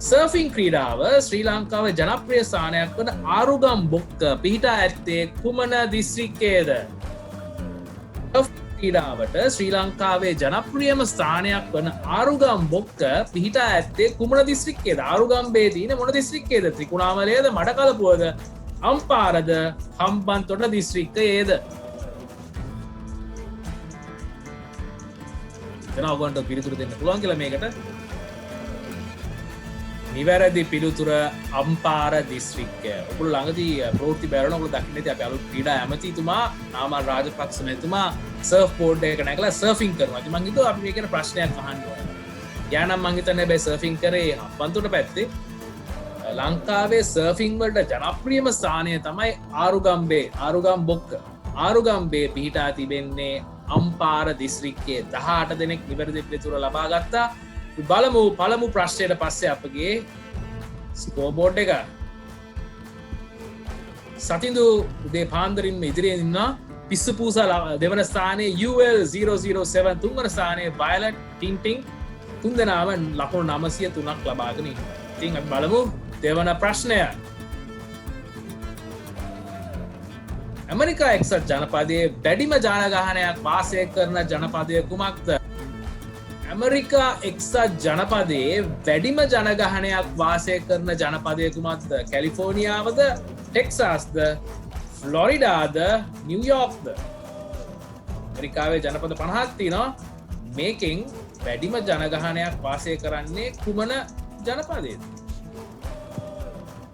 Surfing ක්‍රීඩාව ශ්‍රී ලංකාවේ ජනප්‍රිය ස්ථානයක් වන ආරුගම් බොක්ක පිහිටා ඇත්තේ කුමන දිස්ත්‍රික්කයේද? ක්‍රීඩාවට ශ්‍රී ලංකාවේ ජනප්‍රියම ස්ථානයක් වන ආරුගම් බොක්ක පිහිටා ඇත්තේ කුමන දිස්ත්‍රික්කයේද? ආරුගම්බේ තියෙන මොන දිස්ත්‍රික්කයේද? ත්‍රිකුණාමලයේද, මඩකලපුවද, අම්පාරද, හම්බන්තොට දිස්ත්‍රික්කයේද? එතන ඔයගොල්ලන්ට පිළිතුරු දෙන්න පුළුවන් කියලා මේකට. නිවැරදි පිළිතුර අම්පාර දිස්ත්‍රික්කය. ඔයගොල්ලෝ ළඟදී ප්‍රවෘත්ති බැලුවම ඔයගොල්ලෝ දකින්න ඇති අපි අලුත් ක්‍රීඩා ඇමතිතුමා නාමල් රාජපක්ෂ මහතුමා සර්ෆ් බෝඩ් එක නැගලා සර්ෆින් කරනවා. ඉතින් මං හිතුවා අපි මේ ගැන ප්‍රශ්නයක් අහන්න ඕනේ. යා නම් මං හිතන්නේ බෑ සර්ෆින් කරේ හම්බන්තොට පැත්තේ. ලංකාවේ සර්ෆින් වලට ජනප්‍රියම ස්ථානය තමයි ආරුගම්බේ, ආරුගම් බොක්ක. ආරුගම්බේ පිහිටා තිබෙන්නේ අම්පාර දිස්ත්‍රික්කයේ 18 දෙනෙක් නිවැරදි පිළිතුර ලබා ගත්තා. බලමු පළමු ප්‍රශ්නයට පස්සේ අපගේ ස්කෝබෝඩ් එක. සතිඳු උදේ පාන්දරින්ම ඉදිරියෙන් ඉන්නවා. පිස්සු පූසා දෙවන ස්ථානයේ UL007, තුන්වන ස්ථානයේ වයලට් ටින්ටින්, තුන් දෙනාම ලකුණු 903ක් ලබාගෙන ඉන්නවා. ඉතින් අපි බලමු දෙවන ප්‍රශ්නය. ඇමරිකා එක්සත් ජනපදයේ වැඩිම ජනගහනයක් වාසය කරන ජනපදය කුමක්ද? ඇමරිකා එක්සත් ජනපදයේ වැඩිම ජනගහනයක් වාසය කරන ජනපදය කුමක්ද? කැලිෆෝනියාවද, ටෙක්සාස්ද, ෆ්ලොරිඩාද, නිව්යෝක්ද? ඇමරිකාවේ ජනපද 50ක් තියෙනවා. මේකෙන් වැඩිම ජනගහනයක් වාසය කරන්නේ කුමන ජනපදයේද?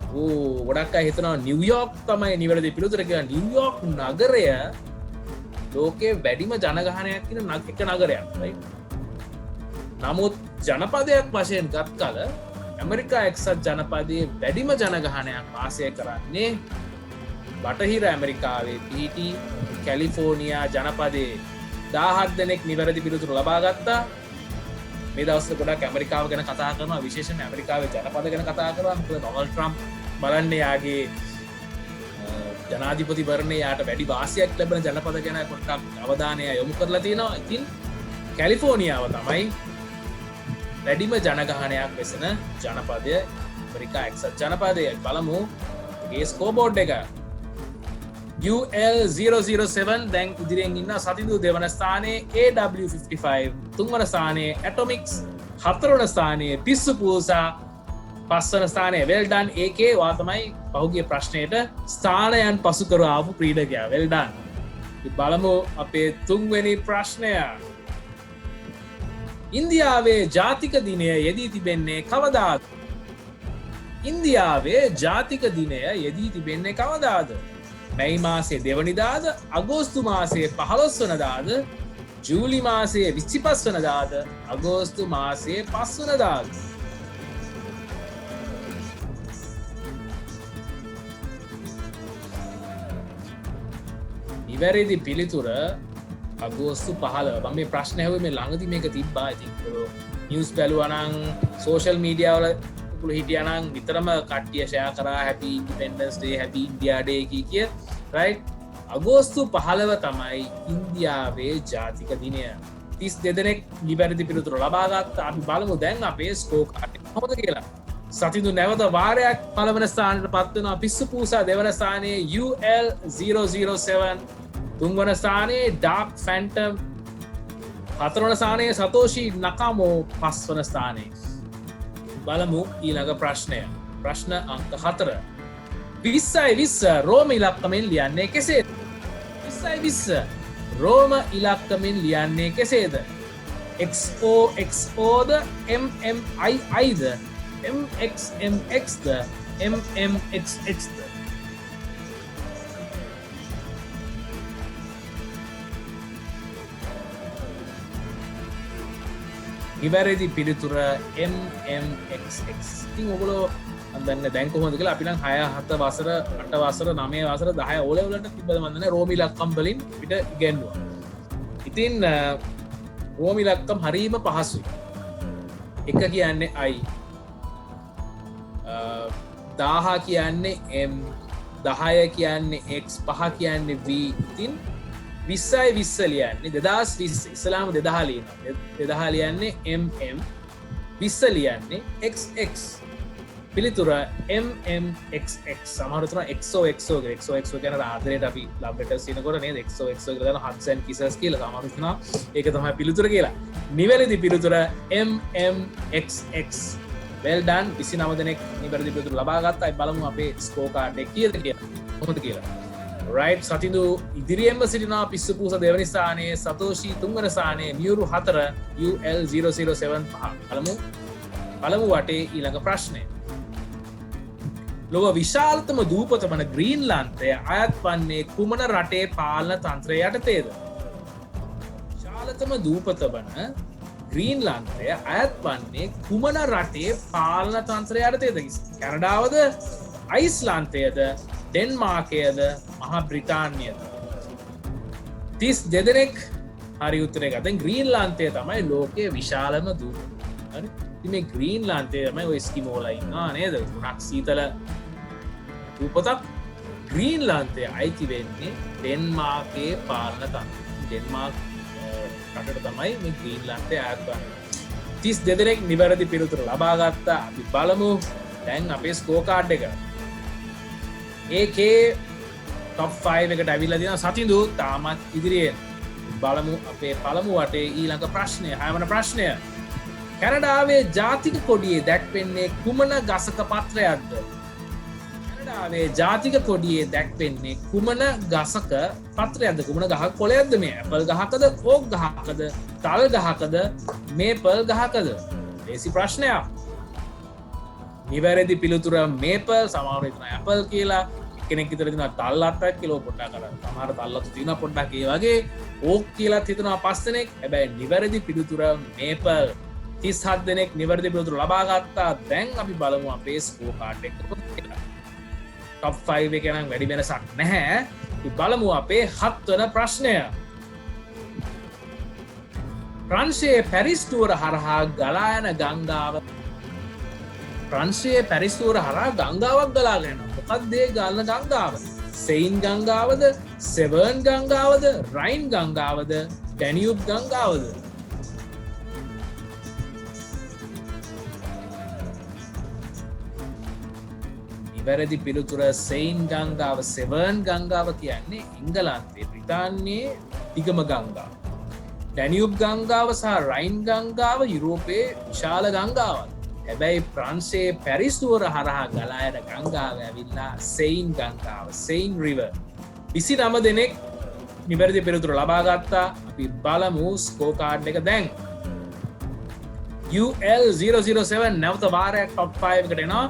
ගොඩක් අය හිතනවා නිව්යෝක් තමයි නිවැරදි පිළිතුර කියලා. නිව්යෝක් නගරය ලෝකයේ වැඩිම ජනගහනයක් තියෙන එක නගරයක්. right? නමුත් ජනපදයක් වශයෙන් ගත් කල ඇමරිකා එක්සත් ජනපදයේ වැඩිම ජනගහනයක් වාසය කරන්නේ බටහිර ඇමරිකාවේ පිහිටි කැලිෆෝනියා ජනපදයේ 17 දෙනෙක් නිවැරදි පිළිතුරු ලබා ගත්තා. මේ දවස්වල ගොඩක් ඇමරිකාව ගැන කතා කරනවා, විශේෂයෙන්ම ඇමරිකාවේ ජනපද ගැන කතා කරනවා. මොකද ඩොනල්ඩ් ට්‍රම්ප් බලන්නේ යාගේ ජනාධිපතිවරණයේ යාට වැඩි වාසියක් ලැබෙන ජනපද ගැන පොඩ්ඩක් අවධානය යොමු කරලා තියෙනවා. ඉතින් කැලිෆෝනියාව තමයි වැඩිම ජනගහනයක් වෙසෙන ජනපදය ඇමරිකා එක්සත් ජනපදය. බලමු ඒ ස්කෝබෝඩ් එක. UL007 දැන් ඉදිරියෙන් ඉන්න සතිඳු දෙවන ස්ථානයේ AW55, තුන්වන ස්ථානයේ ඇටොමික්ස්, හතරවන ස්ථානයේ පිස්සු පූසා, පස්වන ස්ථානයේ වෙල්ඩන්. ඒකේ වා තමයි පහුගිය ප්‍රශ්නයට ස්ථානයන් පසු කර ආපු ක්‍රීඩකයා වෙල්ඩන්. බලමු අපේ තුන්වෙනි ප්‍රශ්නය. ඉන්දියාවේ ජාතික දිනය යෙදී තිබෙන්නේ කවදාද? ඉන්දියාවේ ජාතික දිනය යෙදී තිබෙන්නේ කවදාද? මැයි මාසේ 2 වෙනිදාද, අගෝස්තු මාසේ 15 වනදාද, ජූලි මාසේ 25 වනදාද, අගෝස්තු මාසේ 5 වනදාද? නිවැරදි පිළිතුර අගෝස්තු 15. මම මේ ප්‍රශ්න ඇහුවේ මේ ළඟදී මේක තිබ්බා. ඉතින් නිවුස් බැලුවා නම් සෝෂල් මීඩියා වල ඔයගොල්ලෝ හිටියා නම් විතරම කට්ටිය ෂෙයා කරා හැපි ඉන්ඩිපෙන්ඩන්ස් ඩේ, හැපි ඉන්දියා ඩේ කිය රයිට්. අගෝස්තු 15 තමයි ඉන්දියාවේ ජාතික දිනය. 32 දෙනෙක් නිවැරදි පිළිතුර ලබා ගත්තා. අපි බලමු දැන් අපේ ස්කෝර් කාඩ් එක කොහොමද කියලා. සතිඳු නැවත වාරයක් පළවන ස්ථානයට පත් වෙනවා. පිස්සු පූසා දෙවන ස්ථානයේ UL007, තුන්වන ස්ථානයේ ඩාර්ක් ෆැන්ටම්, හතරවන ස්ථානයේ සතෝෂි නකාමෝ, පස්වන ස්ථානයේ. බලමු ඊළඟ ප්‍රශ්නය. ප්‍රශ්න අංක 4. 20 රෝම ඉලක්කමෙන් ලියන්නේ කෙසේද? 20 රෝම ඉලක්කමෙන් ලියන්නේ කෙසේද? XOXOද, MMIIද, MXMXද, MMXXද? නිවැරදි පිළිතුර MMXX. ඉතින් ඔයගොල්ලෝ දන්න දැන් කොහොමද කියලා. අපි නම් 6 7 වසර 8 වසර 9 වසර 10 ඕ ලෙවල් වලට තිබ්බද මන් දන්නේ රෝම ඉලක්කම් වලින් අපිට ඉගෙනුවා. ඉතින් රෝම ඉලක්කම් හරීම පහසුයි. 1 කියන්නේ I, 1000 කියන්නේ M, 10 කියන්නේ X, 5 කියන්නේ V. ඉතින් 20 ලියන්නේ 2020 ඉස්ලාම 2000 ලියනවා. 2000 ලියන්නේ MM, 20 ලියන්නේ XX. පිළිතුර MMXX සමහරතුන XOXO ගැන ආදරයට අපි ලබට සිනකොට නේ XOXO ගන හත්සන් කිසස් කියල සමරුතුන ඒක තමයි පිළිතුර කියලා නිවැරදි පිළිතුර MMXX වෙල්ඩන් 29 දෙනෙක් නිවැරදි පිළිතුර ලබාගත්තයි බලමු අපේ ස්කෝකාඩ් එක කීයද කියලා කොහොමද කියලා රයිට් සතිඳු ඉදිරියෙන්ම සිටිනා පිස්සුපූස දෙවනි ස්ථානයේ සතෝෂි තුන්වන ස්ථානයේ මියුරු 4 UL0075 පළමු වටේ ඊළඟ ප්‍රශ්නය ලොව විශාලතම දූපත වන ග්‍රීන්ලන්තය අයත් වන්නේ කුමන රටේ පාලන තන්ත්‍රය යටතේද විශාලතම දූපත වන ග්‍රීන්ලන්තය අයත් වන්නේ කුමන රටේ පාලන තන්ත්‍රය යටතේද කැනඩාවද අයිස්ලාන්තයද ඩෙන්මාර්කයද මහා බ්‍රිතාන්‍යද 32 දෙනෙක් හරි උත්තරේ ගත්තෙන් ග්‍රීන්ලාන්තය තමයි ලෝකයේ විශාලම දූපත හරි මේ ග්‍රීන්ලාන්තය තමයි ඔය එස්කිමෝලා ඉන්නවා නේද ගොඩක් සීතල දූපතක් ග්‍රීන්ලාන්තය අයිති වෙන්නේ ඩෙන්මාර්කයේ පාලන තන්ත්‍රය ඩෙන්මාර්ක් රටට තමයි මේ ග්‍රීන්ලාන්තය අයත් වන්නේ 32 දෙනෙක් නිවැරදි පිළිතුර ලබා ගත්තා අපි බලමු දැන් අපේ ස්කෝකාඩ් එක ඒකේ ටොප් 5 එකට ඇවිල්ලා තියෙනවා සතිඳු තාමත් ඉදිරියෙන් බලමු අපේ පළමු වටේ ඊළඟ ප්‍රශ්නය 6 වන ප්‍රශ්නය කැනඩාවේ ජාතික කොඩියේ දැක්වෙන්නේ කුමන ගසක පත්‍රයක්ද කැනඩාවේ ජාතික කොඩියේ දැක්වෙන්නේ කුමන ගසක පත්‍රයක්ද කුමන ගහක් කොළයක්ද මේ ඇපල් ගහකද ඕක් ගහකද තල් ගහකද මේපල් ගහකද ලේසි ප්‍රශ්නයක් නිවැරදි පිළිතුර මේපල් සමහර හිතන ඇපල් කියලා කෙනෙක් විතර දිනවා තල් අත්තක් කියලා පොඩ්ඩක් අර සමහර තල් අතු තියෙනවා පොඩ්ඩක් ඒ වගේ ඕක් කියලා හිතනවා 5 දෙනෙක් හැබැයි නිවැරදි පිළිතුර මේපල් 37 දෙනෙක් නිවැරදි පිළිතුරු ලබා ගත්තා දැන් අපි බලමු අපේ ස්කෝර් කාඩ් එක කොහොමද කියලා ටොප් 5 එකේ නම් වැඩි වෙනසක් නැහැ අපි බලමු අපේ 7 වන ප්‍රශ්නය ප්‍රංශයේ පැරිස් නුවර හරහා ගලා යන ගංගාව ප්‍රංශයේ පැරිස් නුවර හරහා ගංගාවක් ගලාගෙන යනවා මොකක්ද ඒ ගලන ගංගාව සෙයින් ගංගාවද සෙවර්න් ගංගාවද රයින් ගංගාවද ඩැනියුබ් ගංගාවද වැරදි පිළිතුර සෙයින් ගංගාව සෙවර්න් ගංගාව කියන්නේ එංගලන්තයේ බ්‍රිතාන්‍යයේ දිගම ගංගාව. ඩැනියුබ් ගංගාව සහ රයින් ගංගාව යුරෝපයේ විශාල ගංගාවක්. හැබැයි ප්‍රංශයේ පැරිස් නුවර හරහා ගලා යන ගංගාව ඇවිල්ලා සෙයින් ගංගාව සෙයින් රිවර් 29 දෙනෙක් නිවැරදි පිළිතුර ලබා ගත්තා. අපි බලමු ස්කෝර් කාඩ් එක දැන්. UL007 නැවත වාරයක් ටොප් 5 එකට එනවා.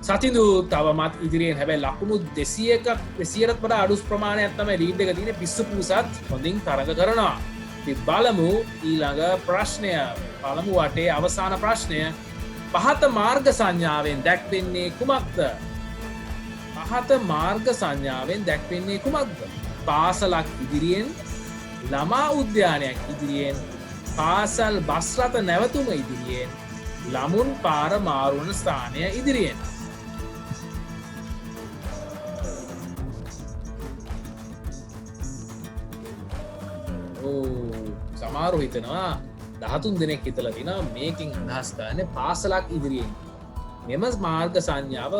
සතිඳු තවමත් ඉදිරියෙන් හැබැයි ලකුණු 200කට වඩා අඩු ප්‍රමාණයක් තමයි ලීඩ් එක තියෙන්නේ පිස්සු පූසත් හොඳින් තරඟ කරනවා. අපි බලමු ඊළඟ ප්‍රශ්නය. පළමු වටේ අවසාන ප්‍රශ්නය. පහත මාර්ග සංඥාවෙන් දැක්වෙන්නේ කුමක්ද? පහත මාර්ග සංඥාවෙන් දැක්වෙන්නේ කුමක්ද? පාසලක් ඉදිරියෙන්, ළමා උද්‍යානයක් ඉදිරියෙන්, පාසල් බස් රථ නැවතුම ඉදිරියෙන්, ළමුන් පාර මාරුවන ස්ථානය ඉදිරියෙන්. සමාරු හිතනවා 13 දෙනෙක් හිතලා තිනවා මේකෙන් අදහස් කරන්නේ පාසලක් ඉදිරියෙන්. මෙම මාර්ග සංඥාව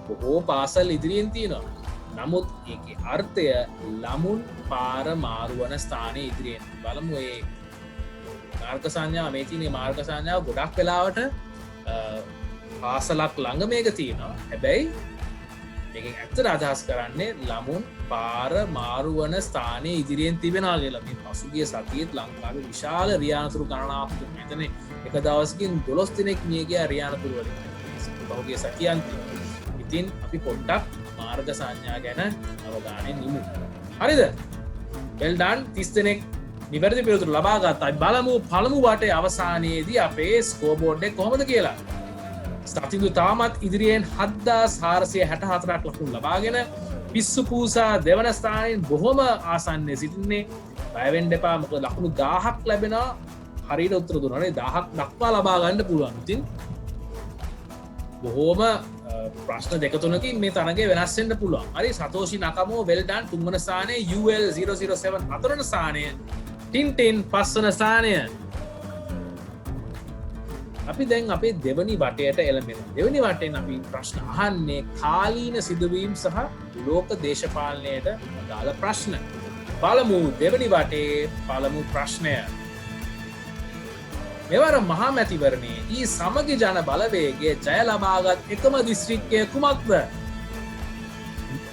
බොහෝ පාසල් ඉදිරියෙන් තියෙනවා. නමුත් ඒකේ අර්ථය ළමුන් පාර මාරුවන ස්ථානයේ ඉදිරියෙන්. බලමු මේ මාර්ග සංඥාව මේ තියෙන මාර්ග සංඥාව ගොඩක් වෙලාවට පාසලක් ළඟ මේක තියෙනවා. හැබැයි මේකෙන් ඇත්තට අදහස් කරන්නේ ළමුන් පාර මාරුවන ස්ථානයේ ඉදිරියෙන් තිබෙනවා කියලා. මේ පසුගිය සතියේත් ලංකාවේ විශාල රියානතුරු ගණනාවක් මෙතන එක දවසකින් 12 දිනක් මිය ගියා රියානතුරු වලින්. පහුගිය සතියන්තේ. ඉතින් අපි පොඩ්ඩක් මාර්ග සංඥා ගැන අවධානයෙන් යමු. හරිද? well done 30 දෙනෙක් නිවැරදි පිළිතුරු ලබා ගත්තා. බලමු පළමු වටේ අවසානයේදී අපේ ස්කෝර් බෝඩ් එක කොහොමද කියලා. සතිඳු තාමත් ඉදිරියෙන් 7464ක් ලකුණු ලබාගෙන පිස්සු පූසා දෙවන ස්ථානයෙන් බොහොම ආසන්නයේ සිටින්නේ. බය වෙන්න එපා මොකද ලකුණු 1000ක් ලැබෙනවා. හරියට උත්තර දුන්නානේ 1000ක් දක්වා ලබා ගන්න පුළුවන්. ඉතින් බොහොම ප්‍රශ්න දෙක තුනකින් මේ තරගය වෙනස් වෙන්න පුළුවන්. හරි සතෝෂි නකමෝ well done තුන්වන ස්ථානයේ UL007 හතරවන ස්ථානය ටින්ටින් පස්වන ස්ථානය අපි දැන් අපේ දෙවනි වටයට එළඹෙන දෙවනි වටෙන් අපි ප්‍රශ්න අහන්නේ කාලීන සිදුවීම් සහ ලෝක දේශපාලනයට අදාළ ප්‍රශ්න. පළමු දෙවනි වටේ පළමු ප්‍රශ්නය. මෙවර මහා මැතිවරණයේදී සමගි ජන බලවේගයේ ජය ලබාගත් එකම දිස්ත්‍රික්කය කුමක්ද?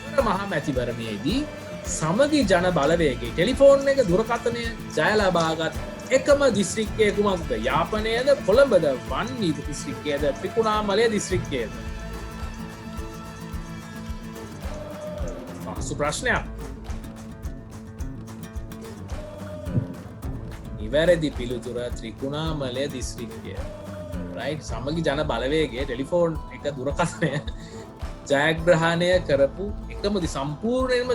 මෙවර මහා මැතිවරණයේදී සමගි ජන බලවේගයේ ටෙලිෆෝන් එක දුරකථනය ජය ලබාගත් එකම දිස්ත්‍රික්කය කුමක්ද? යාපනයේද, කොළඹද, වන්නී දිස්ත්‍රික්කයේද, ත්‍රිකුණාමලය දිස්ත්‍රික්කයේද? පහසු ප්‍රශ්නයක්. නිවැරදි පිළිතුර ත්‍රිකුණාමලය දිස්ත්‍රික්කය. රයිට්. සමගි ජන බලවේගයේ ටෙලිෆෝන් එක දුරකථනය ජයග්‍රහණය කරපු එකමදි සම්පූර්ණයෙන්ම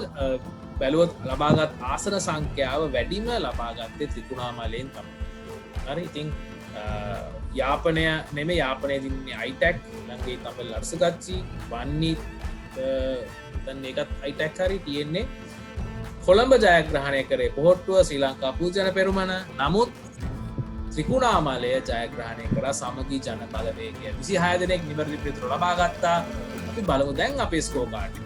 බැලුවොත් ලබාගත් ආසන සංඛ්‍යාව වැඩිම ලබාගත්තේ ත්‍රිකුණාමලයෙන් තමයි. හරි. ඉතින් යාපනය නෙමෙයි, යාපනයේ දින්නේ අයිටැක්, ළඟේ තමයි ලර්සගච්චි, වන්නී දැන් ඒකත් අයිටැක් හරි තියෙන්නේ. කොළඹ ජයග්‍රහණය කරේ පොහොට්ටුව ශ්‍රී ලංකා පූජන පෙරමුණ. නමුත් ත්‍රිකුණාමලය ජයග්‍රහණය කරා සමගි ජන බලවේගය. 26 දෙනෙක් නිවැරදි පිළිතුරු ලබා ගත්තා. අපි බලමු දැන් අපේ ස්කෝර් කාඩ් එක.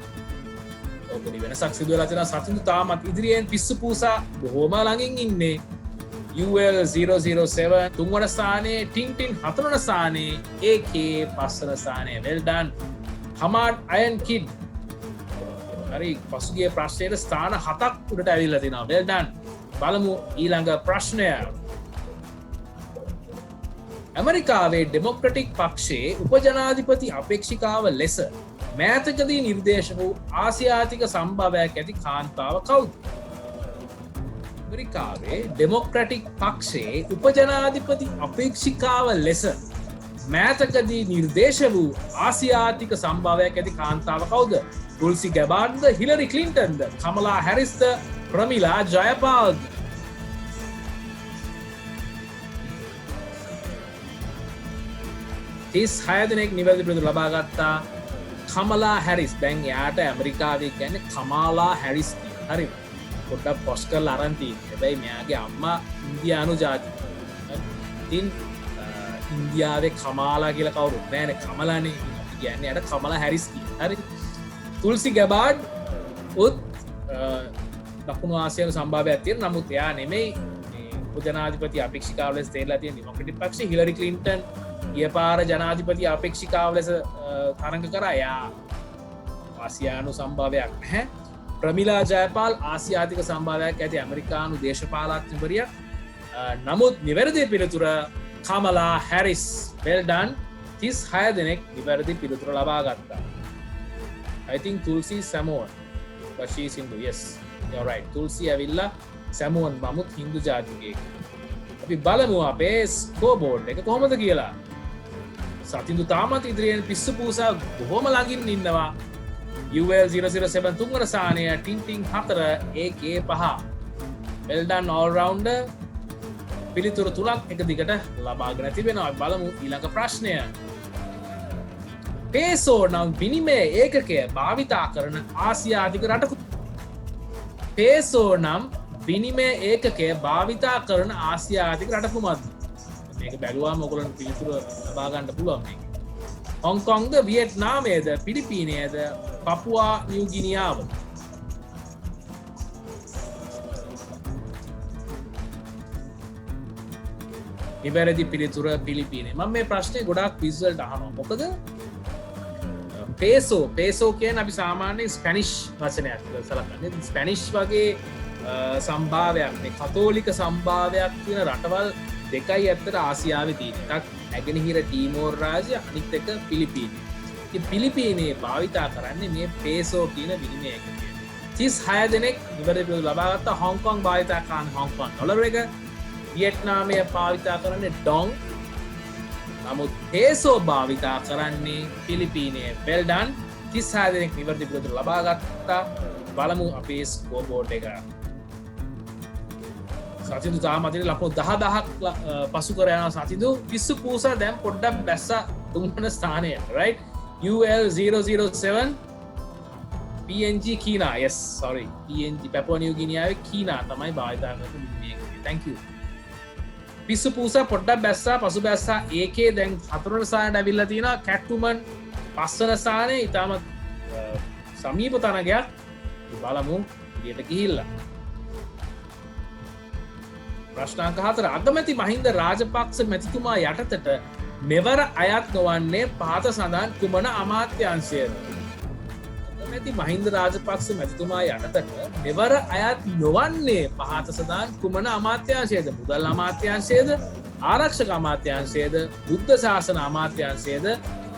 ඔබනි වෙනසක් සිදු වෙලා තියෙනවා. සතිඳු තාමත් ඉදිරියෙන් පිස්සු පූසා බොහොම ළඟින් ඉන්නේ. UL 007 තුන්වන ස්ථානයේ, ටින්ටින් හතරවන ස්ථානයේ, AK පස්වන ස්ථානයේ. well done. හමාඩ් අයන් කිඩ් හරි පසුගිය ප්‍රශ්නයට ස්ථාන 7ක් උඩට ඇවිල්ලා තිනවා. well done. බලමු ඊළඟ ප්‍රශ්නය. ඇමරිකාවේ ඩෙමොක්‍රටික් පක්ෂයේ උපජනාධිපති අපේක්ෂිකාව ලෙස මෑතකදී නිර්දේශ වූ ආසියාතික සම්භාවයක් ඇති කාන්තාව කවුද? ඇමරිකාවේ ඩෙමොක්‍රටික් පක්ෂයේ උපජනාධිපති අපේක්ෂිකාව ලෙස මෑතකදී නිර්දේශ වූ ආසියාතික සම්භාවයක් ඇති කාන්තාව කවුද? තුල්සි ගැබාර්ඩ්ද, හිලරි ක්ලින්ටන්ද, කමලා හැරිස්ද, ප්‍රමිලා ජයපාල්ද? තිස් 6 දෙනෙක් නිවැරදි පිළිතුරු ලබා ගත්තා. කමලා හැරිස්. දැන් එයාට ඇමරිකාවේ කියන්නේ කමාලා හැරිස් කියන. හරි. පොඩ්ඩක් පොස් කරලා අරන් තියෙන්නේ. හැබැයි මෙයාගේ අම්මා ඉන්දියානු ජාතික. ඉතින් ඉන්දියාවේ කමාලා කියලා කවුරුත් නෑනේ. කමලානේ කියන්නේ. එයාට කමලා හැරිස් කියන. හරි. තුල්සි ගැබාඩ් උත් දකුණු ආසියානු සම්භාවයක් තියෙන. නමුත් එයා නෙමෙයි උපජනාධිපති අපේක්ෂිකාව ලෙස තේරලා තියෙන ඩෙමොක්‍රටික් පක්ෂයේ. හිලරි ක්ලින්ටන් ගිය පාර ජනාධිපති අපේක්ෂිකාව ලෙස තරඟ කරා. එයා ආසියානු සම්භාවයක් නැහැ. ප්‍රමිලා ජයපාල් ආසියාතික සම්භාවයක් ඇති ඇමරිකානු දේශපාලඥවරියක්. නමුත් නිවැරදි පිළිතුර කමලා හැරිස්. well done. 36 දෙනෙක් නිවැරදි පිළිතුර ලබා ගත්තා. I think Tulsi Samoan, but she is Hindu. Yes, you're right. Tulsi ඇවිල්ලා Samoan බමුත් හින්දු ජාතිකයෙක්. අපි බලමු අපේ ස්කෝබෝඩ් එක කොහොමද කියලා. සතිඳු තාමත් ඉදිරියෙන් පිස්සු පූසා බොහොම ළඟින් ඉන්නවා. UL 007 තුන්වන ස්ථානය, Tintin 4, AK 5. well done all rounder. පිළිතුරු 3ක් එක දිගට ලබාගෙන තිබෙනවා. බලමු ඊළඟ ප්‍රශ්නය. පේසෝ නම් විනිමය ඒකකය භාවිතා කරන ආසියාතික රටකු. පේසෝ නම් විනිමය ඒකකය භාවිතා කරන ආසියාතික රටකුමක්ද? මේක බැලුවාම ඔයගොල්ලන්ට පිළිතුර ලබා ගන්න පුළුවන් මේක. හොංකොංද, වියට්නාමයේද, පිලිපීනයේද, පපුවා නිව් ගිනියාවද? නිවැරදි පිළිතුර පිලිපීනය. මම මේ ප්‍රශ්නේ ගොඩාක් විස්වලට අහනවා. මොකද පේසෝ කියන අපි සාමාන්‍ය ස්පැනිෂ් වචනයක් සලකන්නේ. ස්පැනිෂ් වගේ සම්භාවයක්, මේ කතෝලික සම්භාවයක් තියෙන රටවල් දෙකයි ඇත්තට ආසියාවේ තියෙන. එකක් නැගෙනහිර ටීමෝර් රාජ්‍ය, අනිත් එක පිලිපීනය. ඉතින් පිලිපීනයේ භාවිතා කරන්නේ මේ පේසෝ කියන විනිමය ඒකකය. 36 දෙනෙක් නිවැරදි පිළිතුරු ලබා ගත්තා. හොංකොං භාවිතා කරන හොංකොං ඩොලර් එක, වියට්නාමය භාවිතා කරන්නේ ඩොං. නමුත් පේසෝ භාවිතා කරන්නේ පිලිපීනයේ. well done. 36 දෙනෙක් නිවැරදි පිළිතුරු ලබා ගත්තා. බලමු අපේ ස්කෝර් බෝඩ් එක. සතිඳු තාමතින ලකුණු 10,000ක් පසු කර යනවා. සතිඳු පිස්සු පූසා දැන් පොඩ්ඩක් බැස්සා තුන්වන ස්ථානයට. right. UL 007 PNG kina. yes sorry PNG Papua New ගිනියාවේ කීනා තමයි භාවිතා කරන විනිමය ඒකකය. thank you. පිස්සු පූසා පොඩ්ඩක් බැස්සා පසු බැස්සා ඒකේ දැන් හතුරට සානට ඇවිල්ල තියෙන කැට්ටුමන් පස්සන ස්ථානය ඉතාමත් සමීප තනගයක් බලමු දියට ගිහිල්ලා ප්‍රශ්නාංක 4 අගමැති මහින්ද රාජපක්ෂ මැතිතුමා යටතට මෙවර අයත් නොවන්නේ පහත සඳහන් කුමන අමාත්‍යංශයද අගමැති මහින්ද රාජපක්ෂ මැතිතුමා යටතට මෙවර අයත් නොවන්නේ පහත සඳහන් කුමන අමාත්‍යංශයද මුදල් අමාත්‍යංශයද ආරක්ෂක අමාත්‍යංශයද බුද්ධ ශාසන අමාත්‍යංශයද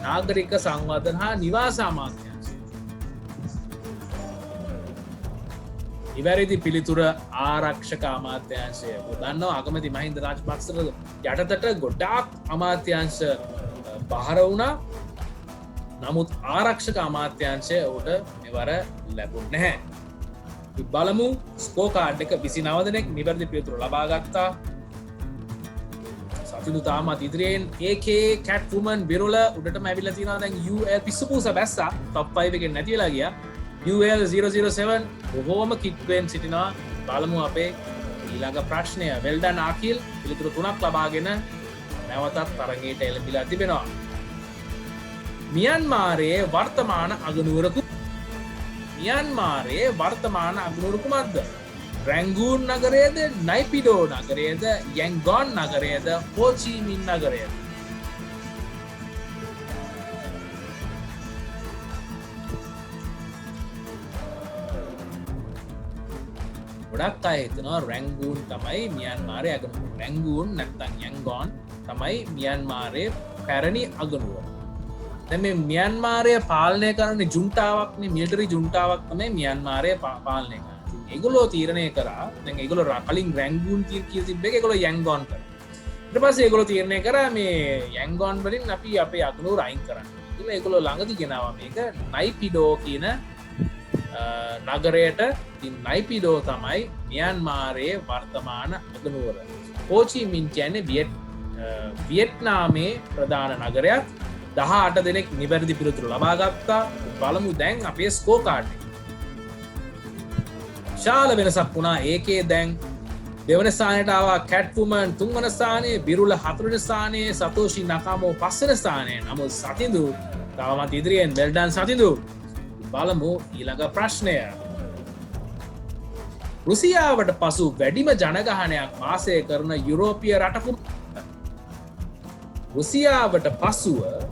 නාගරික සංවර්ධන හා නිවාස අමාත්‍යංශය ඉවැරදි පිළිතුර ආරක්ෂක අමාත්‍යංශය දන්නවා අගමැති මහින්ද රාජපක්ෂ යටතට ගොඩාක් අමාත්‍යංශ බහර වුණා නමුත් ආරක්ෂක අමාත්‍යංශය ඔහුට මෙවර ලැබුණ නැහැ බලමු ස්කෝ කාඩ් එක 29 දෙනෙක් නිවැරදි පිළිතුර ලබා ගත්තා සතුටු තාමත් ඉදිරියෙන් ඒකේ කැට් වුමන් විරුල උඩටම ඇවිල්ලා තියෙනවා දැන් UL පිස්සුපූස බැස්සා top 5 එකෙන් නැති වෙලා ගියා UL007 බොහෝම කිට්වෙන් සිටිනවා බලමු අපේ ඊළඟ ප්‍රශ්නය වෙල්ඩන් ආකිල් පිළිතුරු 3ක් ලබාගෙන නැවතත් තරගයට එළඹිලා තිබෙනවා මියන්මාරයේ වර්තමාන අගනුවර කුමක්ද රැංගූන් නගරයේද නයිපිඩෝ නගරයේද යැන්ගොන් නගරයේද හෝචීමින් නගරයේද ගොඩක් අය හිතනවා රැංගූන් තමයි මියන්මාරයේ අගනුවර රැංගූන් නැත්නම් යැන්ගොන් තමයි මියන්මාරයේ පැරණි අගනුවර දැන් මේ මියන්මාරය පාලනය කරන්නේ ජුන්ටාවක්නේ මිලිටරි ජුන්ටාවක් තමයි මියන්මාරය පාලනය කරන්නේ ඒගොල්ලෝ තීරණය කරා දැන් ඒගොල්ලෝ කලින් රැංගූන් කියලා තිබ්බ එක ඒගොල්ලෝ යැන්ගොන් කරා ඊට පස්සේ ඒගොල්ලෝ තීරණය කරා මේ යැන්ගොන් වලින් අපි අපේ අගනුවර අයින් කරන්න කියලා ඒගොල්ලෝ ළඟදී ගෙනාවා මේක නයිපිඩෝ කියන නගරයට නයිපිඩෝ තමයි මියන්මාරයේ වර්තමාන අගනුවර හෝචීමින් කියන්නේ වියට්නාමේ ප්‍රධාන නගරයක් 18 දෙනෙක් නිවැරදි පිළිතුරු ලබා ගත්තා බලමු දැන් අපේ ස්කෝ කාඩ් එක ශාල වෙනසක් වුණා ඒකේ දැන් දෙවන ස්ථානයට ආවා කැට් වුමන් තුන්වන ස්ථානයේ බිරුල හතරවෙනි ස්ථානයේ සතෝෂි නකාමෝ පස්වෙනි ස්ථානයේ නමුත් සතිඳු තවමත් ඉදිරියෙන් වෙල්ඩන් සතිඳු බලමු ඊළඟ ප්‍රශ්නය රුසියාවට පසු වැඩිම ජනගහනයක් වාසය කරන යුරෝපීය රට රුසියාවට පසුව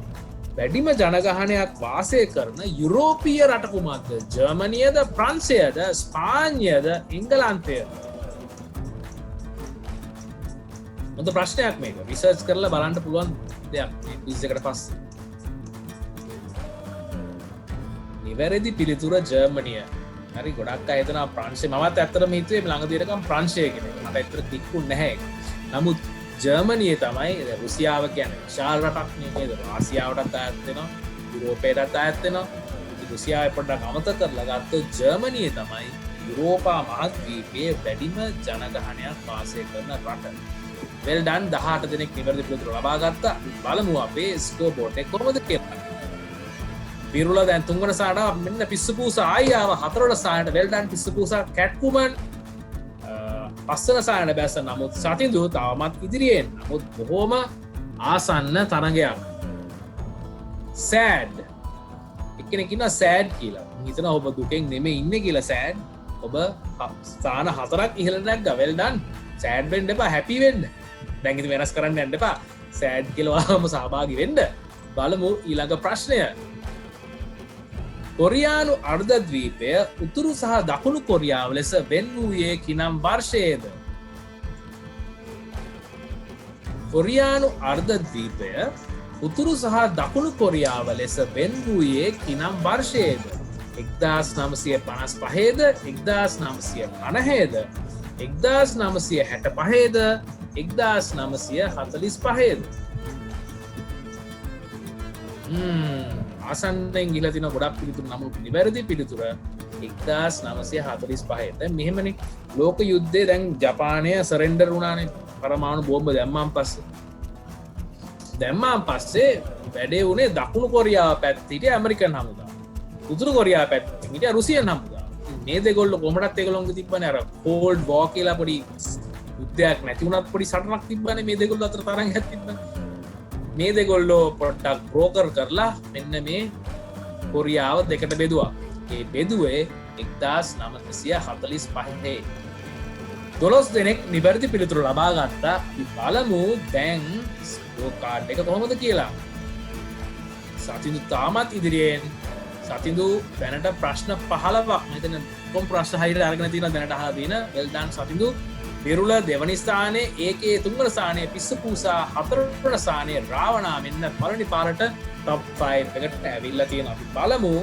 වැඩිම ජනගහනයක් වාසය කරන යුරෝපීය රට කුමක්ද ජර්මනියද ප්‍රංශයද ස්පාඤ්ඤයද එංගලන්තයද හොඳ ප්‍රශ්නයක් මේක රිසර්ච් කරලා බලන්න පුළුවන් දෙයක් මේ ක්විස් එකට පස්සේ නිවැරදි පිළිතුර ජර්මනිය හරි ගොඩක් අය හිතනවා ප්‍රංශය මමත් ඇත්තටම හිතුවේ ළඟදී ඉරකම් ප්‍රංශය කියන එක මට ඇත්තට කික්කුත් නැහැ නමුත් ජර්මනිය තමයි රුසියාව කියන්නේ විශාල රටක් නේද ආසියාවටත් අයත් වෙනවා යුරෝපයටත් අයත් වෙනවා රුසියාව පොඩ්ඩක් අමතක කරලා ගත්තොත් ජර්මනිය තමයි යුරෝපා මහද්වීපයේ වැඩිම ජනගහනයක් වාසය කරන රට well done 18 දෙනෙක් නිවැරදි පිළිතුරු ලබා ගත්තා බලමු අපේ ස්කෝර් බෝඩ් එක කොහොමද කියලා බිරුල දැන් තුන්වන සාඩා මෙන්න පිස්සුපූසා ආයියාව හතරවන සාඩට well done පිස්සුපූසා කැට් වුමන් පස්සන සායන බැස නමුත් සතිඳු තවමත් ඉදිරියෙන් නමුත් බොහෝම ආසන්න තරගයක් සෑඩ් එක්කෙනෙකින්න සෑඩ් කියලා හිතන ඔබ දුකෙන් නෙමේ ඉන්න කියලා සෑඩ් ඔබ ස්ථාන 4ක් ඉහළට නැග්ගා well done සෑඩ් වෙන්න එපා හැපි වෙන්න දැන් ඉතින් වෙනස් කරන්න යන්න එපා සෑඩ් කියලා ඔයාලම සහභාගී වෙන්න බලමු ඊළඟ ප්‍රශ්නය කොරියානු අර්ධද්වීපය උතුරු සහ දකුණු කොරියාව ලෙස වෙන් වූයේ කිනම් වර්ෂයේද කොරියානු අර්ධද්වීපය උතුරු සහ දකුණු කොරියාව ලෙස වෙන් වූයේ කිනම් වර්ෂයේද 1955ද 1950ද 1965ද 1945ද ආසන්නෙන් ගිහිලා තියෙන ගොඩක් පිළිතුරු නමුත් නිවැරදි පිළිතුර 1945 දැන් මෙහෙමනේ ලෝක යුද්ධේ දැන් ජපානය සරෙන්ඩර් වුණානේ පරමාණු බෝම්බ දැම්මාන් පස්සේ වැඩේ වුණේ දකුණු කොරියාව පැත්තේ හිටිය ඇමරිකන් හමුදාව උතුරු කොරියාව පැත්තේ හිටිය රුසියන් හමුදාව මේ දෙගොල්ලෝ කොහොමදත් ඒගොල්ලෝන්ගේ තිබ්බනේ අර කෝල්ඩ් වෝ කියලා පොඩි යුද්ධයක් නැති වුණත් පොඩි සටනක් තිබ්බනේ මේ දෙකොල්ලෝ අතර තරංගයක් තිබ්බනේ. මේ දෙකොල්ලෝ පොඩ්ඩක් බ්‍රෝකර් කරලා මෙන්න මේ කොරියාව දෙකට බෙදුවා. ඒ බෙදුවේ 1945. 12 දෙනෙක් නිවැරදි පිළිතුරු ලබා ගත්තා. අපි බලමු දැන් ස්කෝර් කාඩ් එක කොහොමද කියලා. සතිඳු තාමත් ඉදිරියෙන්. සතිඳු දැනට ප්‍රශ්න 15ක් මෙතන කොම් ප්‍රශ්න හරියට අරගෙන තියෙනවා දැනට අහලා තියෙන. well done සතිඳු. විරුල දෙවනි ස්ථානයේ ඒකේ තුන්වන ස්ථානයේ පිස්සපූසා හතරවන ස්ථානයේ රාවණා මෙන්න පළවෙනි පාරට top 5 එකට ඇවිල්ලා තියෙනවා. අපි බලමු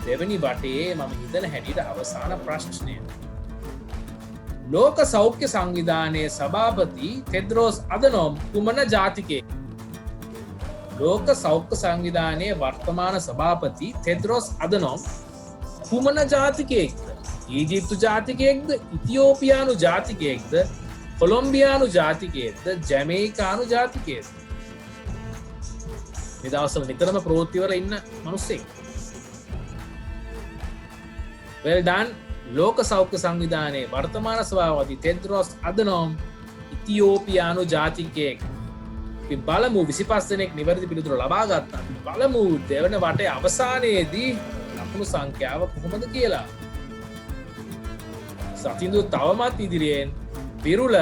දෙවනි වටේ මම හිතන හැටියට අවසාන ප්‍රශ්නය. ලෝක සෞඛ්‍ය සංවිධානයේ සභාපති තෙද්රෝස් අදනෝම් කුමන ජාතිකයෙක්? ලෝක සෞඛ්‍ය සංවිධානයේ වර්තමාන සභාපති තෙද්රෝස් අදනෝම් කුමන ජාතිකයෙක්ද? ඊජිප්තු ජාතිකයෙක්ද? ඉතියෝපියානු ජාතිකයෙක්ද? කොලොම්බියානු ජාතිකයෙක්ද? ජැමේකානු ජාතිකයෙක්ද? මේ දවස්වල නිතරම ප්‍රවෘත්තිවල ඉන්න මිනිස්සෙක්. well done. ලෝක සෞඛ්‍ය සංවිධානයේ වර්තමාන සභාපති තෙද්රෝස් අදනෝම් ඉතියෝපියානු ජාතිකයෙක්. අපි බලමු 25 දෙනෙක් නිවැරදි පිළිතුරු ලබා ගත්තා. අපි බලමු දෙවන වටේ අවසානයේදී ලකුණු සංඛ්‍යාව කොහොමද කියලා. සතිඳු තවමත් ඉදිරියෙන්. විරුල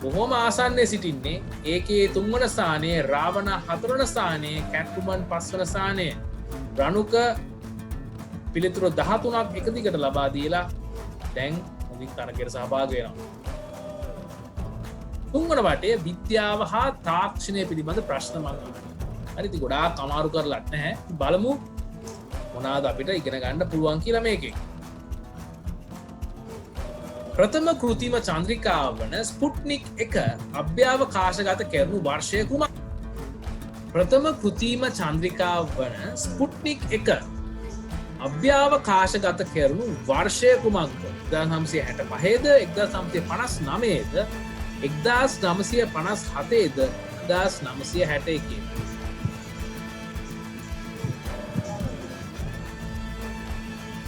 බොහොම ආසන්නයේ සිටින්නේ. ඒකේ තුන්වන ස්ථානයේ රාවණ හතරවන ස්ථානයේ කැට්ටුමන් පස්වන ස්ථානයේ රණුක පිළිතුරු 13ක් එක දිගට ලබා දීලා දැන් හොඳින් තරගයට සහභාගී වෙනවා. තුන්වන වටේ විද්‍යාව හා තාක්ෂණය පිළිබඳ ප්‍රශ්න මම අහනවා. හරි ඉතින් ගොඩාක් අමාරු කරලත් නැහැ. බලමු මොනවාද අපිට ඉගෙන ගන්න පුළුවන් කියලා මේකෙන්. ප්‍රථම කෘතිම චන්ද්‍රිකාව වන ස්පුට්නික් 1 අභ්‍යවකාශගත කෙරුණු වර්ෂය කුමක්ද? ප්‍රථම කෘතිම චන්ද්‍රිකාව වන ස්පුට්නික් 1 අභ්‍යවකාශගත කෙරුණු වර්ෂය කුමක්ද? 1965ද 1959ද 1957ද 1961ද?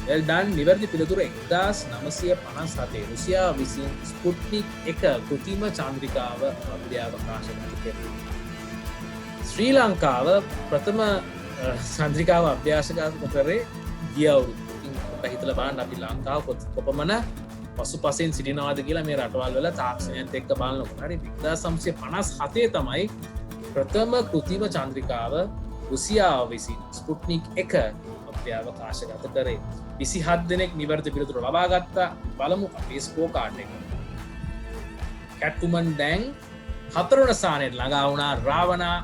well done. නිවැරදි පිළිතුර 1957. රුසියාව විසින් ස්පුට්නික් 1 කෘතිම චන්ද්‍රිකාව අභ්‍යවකාශගත කෙරුණා. ශ්‍රී ලංකාව ප්‍රථම චන්ද්‍රිකාව අභ්‍යාසගත කරේ ගිය අවුරුද්ද. ඉතින් හිතලා බලන්න අපි ලංකාව කොපමණ පසුපසින් සිටිනවාද කියලා මේ රටවල් වල තාක්ෂණයත් එක්ක බලනකොට. හරි 1957 තමයි ප්‍රථම කෘතිම චන්ද්‍රිකාව රුසියාව විසින් ස්පුට්නික් 1 අභ්‍යවකාශගත කරේ. 27 දෙනෙක් නිවැරදි පිළිතුරු ලබා ගත්තා. බලමු අපේ ස්කෝර් කාඩ් එක. කැට්ටුමන් දැන් හතරවන ස්ථානයට ළඟා වුණා. රාවණා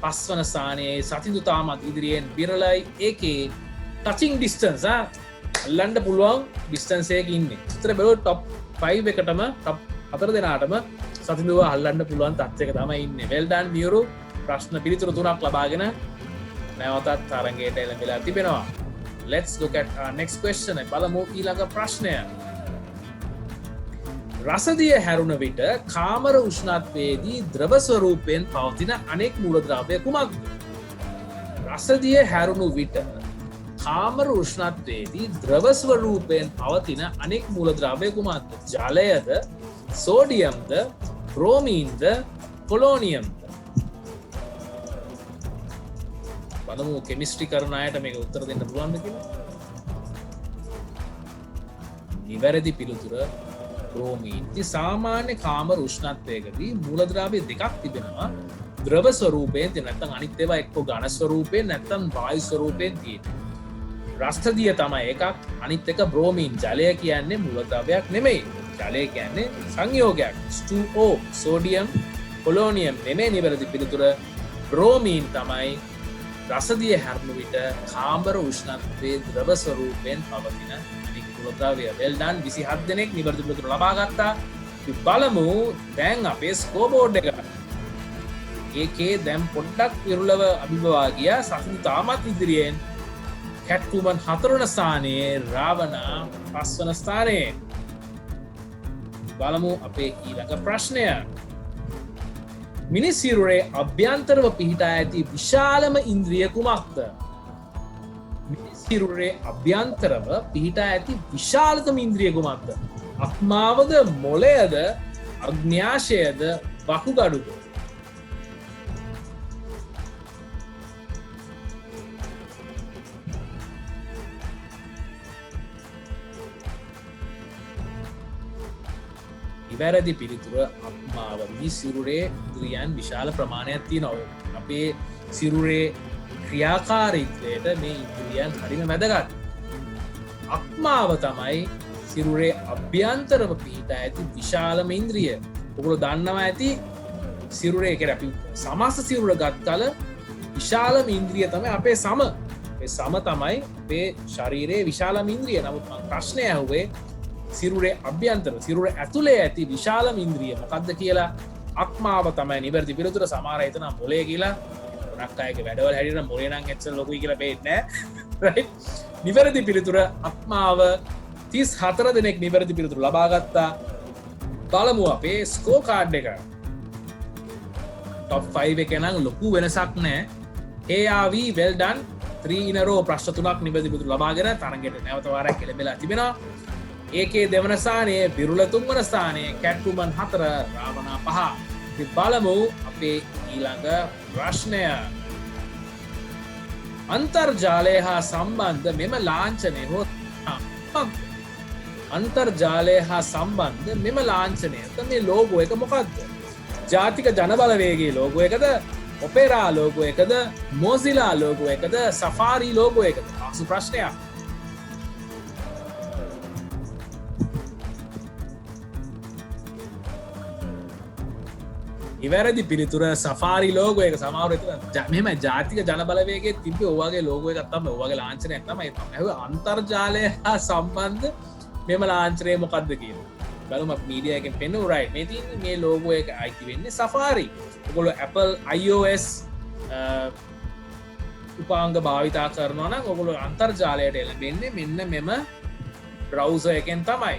පස්වන ස්ථානයේ. සතිඳු තාමත් ඉදිරියෙන්. විරලයි ඒකේ ටචිං ඩිස්ටන්ස් අල්ලන්න පුළුවන් ඩිස්ටන්ස් එකක ඉන්නේ. උත්තර බැලුවොත් top 5 එකටම top 4 දෙනාටම සතිඳුව අල්ලන්න පුළුවන් තත්ත්වයක තමයි ඉන්නේ. well done මියුරු. ප්‍රශ්න පිළිතුරු 3ක් ලබාගෙන නැවතත් තරගයට එළඹිලා තිබෙනවා. let's look at our next question. බලමු ඊළඟ ප්‍රශ්නය. රසදිය හැරුණ විට කාමර උෂ්ණත්වයේදී ද්‍රව ස්වරූපයෙන් පවතින අනෙක් මූලද්‍රව්‍ය කුමක්ද? රසදිය හැරුණු විට කාමර උෂ්ණත්වයේදී ද්‍රව ස්වරූපයෙන් පවතින අනෙක් මූලද්‍රව්‍ය කුමක්ද? ජලයද, සෝඩියම්ද, බ්‍රෝමීන්ද, පොලෝනියම්ද? බලමු කෙමිස්ට්‍රි කරන අයට මේක උත්තර දෙන්න පුළුවන්ද කියලා. නිවැරදි පිළිතුර බ්‍රෝමීන්. ඉතින් සාමාන්‍ය කාමර උෂ්ණත්වයකදී මූලද්‍රව්‍ය දෙකක් තිබෙනවා. ද්‍රව ස්වරූපයෙන් නැත්නම් අනිත් ඒවා එක්ක ඝන ස්වරූපයෙන් නැත්නම් වායු ස්වරූපයෙන් තියෙනවා. රස්තදිය තමයි එකක්. අනිත් එක බ්‍රෝමීන්. ජලය කියන්නේ මූලද්‍රව්‍යයක් නෙමෙයි. ජලය කියන්නේ සංයෝගයක්. H2O සෝඩියම් පොලෝනියම් නෙමෙයි නිවැරදි පිළිතුර. බ්‍රෝමීන් තමයි රසදිය හැරුණු විට කාමර උෂ්ණත්වයේ ද්‍රව ස්වරූපයෙන් පවතින අනෙක් මූලද්‍රව්‍ය. well done. 27 දෙනෙක් නිවැරදි පිළිතුර ලබා ගත්තා. අපි බලමු දැන් අපේ ස්කෝර් බෝඩ් එක. ඒකේ දැන් පොඩ්ඩක් විරුලව අභිභවා ගියා. සතිඳු තාමත් ඉදිරියෙන්. කැට්ටුමන් 4 වන ස්ථානයේ. රාවණා 5 වන ස්ථානයේ. බලමු අපේ ඊළඟ ප්‍රශ්නය. මිනිස් සිරුරේ අභ්‍යන්තරව පිහිටා ඇති විශාලම ඉන්ද්‍රිය කුමක්ද? මිනිස් සිරුරේ අභ්‍යන්තරව පිහිටා ඇති විශාලතම ඉන්ද්‍රිය කුමක්ද? අක්මාවද මොලයද අග්න්‍යාශයද වකුගඩුද ඉවැරදි පිළිතුර අක්මාව සිරුරේ ඉන්ද්‍රියන් විශාල ප්‍රමාණයක් තියෙනවා. අපේ සිරුරේ ක්‍රියාකාරීත්වයට මේ ඉන්ද්‍රියන් හරිම වැදගත්. අක්මාව තමයි සිරුරේ අභ්‍යන්තරව පිහිටා ඇති විශාලම ඉන්ද්‍රිය. ඔගොල්ලෝ දන්නවා ඇති සිරුරේ කියන්නේ අපි සමස්ත සිරුර ගත් කල විශාලම ඉන්ද්‍රිය තමයි අපේ සම. ඒ සම තමයි අපේ ශරීරයේ විශාලම ඉන්ද්‍රිය. නමුත් මම ප්‍රශ්නය අහුවේ සිරුරේ අභ්‍යන්තර සිරුර ඇතුලේ ඇති විශාලම ඉන්ද්‍රිය මොකක්ද කියලා අක්මාව තමයි නිවැරදි පිළිතුර. සමහර අය හිතනවා මොලේ කියලා. ගොඩක් අයගේ වැඩවල හැටියට මොලේ නම් එච්චර ලොකුයි කියලා පේන්නේ නැහැ. රයිට්. නිවැරදි පිළිතුර අක්මාව 34 දෙනෙක් නිවැරදි පිළිතුරු ලබා ගත්තා. බලමු අපේ ස්කෝ කාඩ් එක. top 5 එකේ නම් ලොකු වෙනසක් නැහැ. ARV well done 3 in a row ප්‍රශ්න තුනක් නිවැරදි පිළිතුරු ලබාගෙන තරඟයට නැවත වාරයක් එළඹලා තිබෙනවා. ඒකේ දෙවන ස්ථානයේ බිරුල තුන්වන ස්ථානයේ කැට්ටුමන් 4 රාවණා 5. බලමු අපේ ඊළඟ ප්‍රශ්නය. අන්තර්ජාලය හා සම්බන්ධ මෙම ලාංඡනය අන්තර්ජාලය හා සම්බන්ධ මෙම ලාංඡනය මේ ලෝගෝ එක මොකක්ද? ජාතික ජනබලවේගේ ලෝගෝ එකද? ඔපෙරා ලෝගෝ එකද? මොසිලා ලෝගෝ එකද? සෆාරි ලෝගෝ එකද? ආසු ප්‍රශ්නයක්. ඉවැරදි පිළිතුර සෆාරි ලෝගෝ එක. සමහරව හිතන මෙහෙම ජාතික ජනබලවේගයේ තිබ්බේ ඔයගේ ලෝගෝ එකක් තමයි ඔයගේ ලාංඡනයක් තමයි. ඒක අන්තර්ජාලය හා සම්බන්ධ මෙම ලාංඡනය මොකක්ද කියලා. බලමු අපි මීඩියා එකෙන් පෙන්වමු. රයිට්. මේ තියෙන්නේ මේ ලෝගෝ එක අයිති වෙන්නේ සෆාරි. ඔයගොල්ලෝ Apple iOS උපාංග භාවිතා කරනවා නම් ඔයගොල්ලෝ අන්තර්ජාලයට එළඹෙන්නේ මෙන්න මෙම බ්‍රවුසර් එකෙන් තමයි.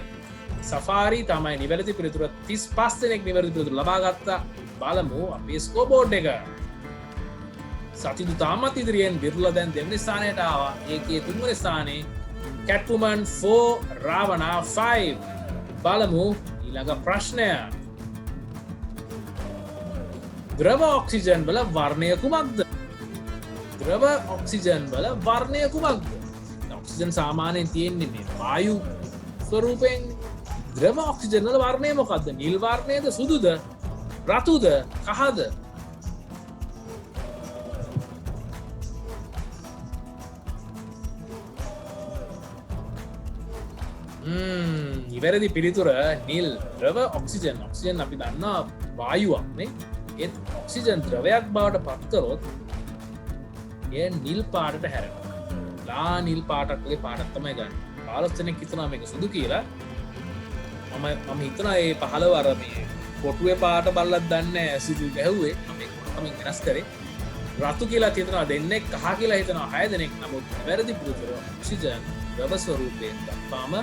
සෆාරි තමයි නිවැරදි පිළිතුර. 35 දෙනෙක් නිවැරදි පිළිතුර ලබා ගත්තා. බලමු අපේ ස්කෝබෝඩ් එක. සතිදු තාමත් ඉදිරියෙන් බිරුලා දැන් දෙවෙනි ස්ථානයට ආවා. ඒකේ තුන්වෙනි ස්ථානයේ කැට්වුමන් 4 රාවණා 5. බලමු ඊළඟ ප්‍රශ්නය. ද්‍රව ඔක්සිජන් වල වර්ණය කුමක්ද? ද්‍රව ඔක්සිජන් වල වර්ණය කුමක්ද? ඔක්සිජන් සාමාන්‍යයෙන් තියෙන්නේ මේ වායු ස්වරූපයෙන්. ද්‍රව ඔක්සිජන් වල වර්ණය මොකක්ද? නිල් වර්ණයද? සුදුද? රතුද? කහද? ඉවැරදි පිළිතුර නිල්. ද්‍රව ඔක්සිජන්. ඔක්සිජන් අපි දන්නා වායුවක් නේ. ඒත් ඔක්සිජන් ද්‍රවයක් බවට පත්කරොත් එය නිල් පාටට හැරෙනවා. නිල් පාටක් වගේ පාටක් තමයි ගන්න. 15 දෙනෙක් හිතනවා මේක සුදු කියලා. මම හිතනවා ඒ 15 අර මේ කොටුවේ පාට බලලත් දන්නේ සුදු ගැහුවේ. මම ඒක තමයි වෙනස් කරේ. රතු කියලා හිතනවා දෙන්නෙක්, කහ කියලා හිතනවා 6 දෙනෙක්. නමුත් වැරදි පිළිතුර ඔක්සිජන් ද්‍රව ස්වරූපයෙන් දක්වාම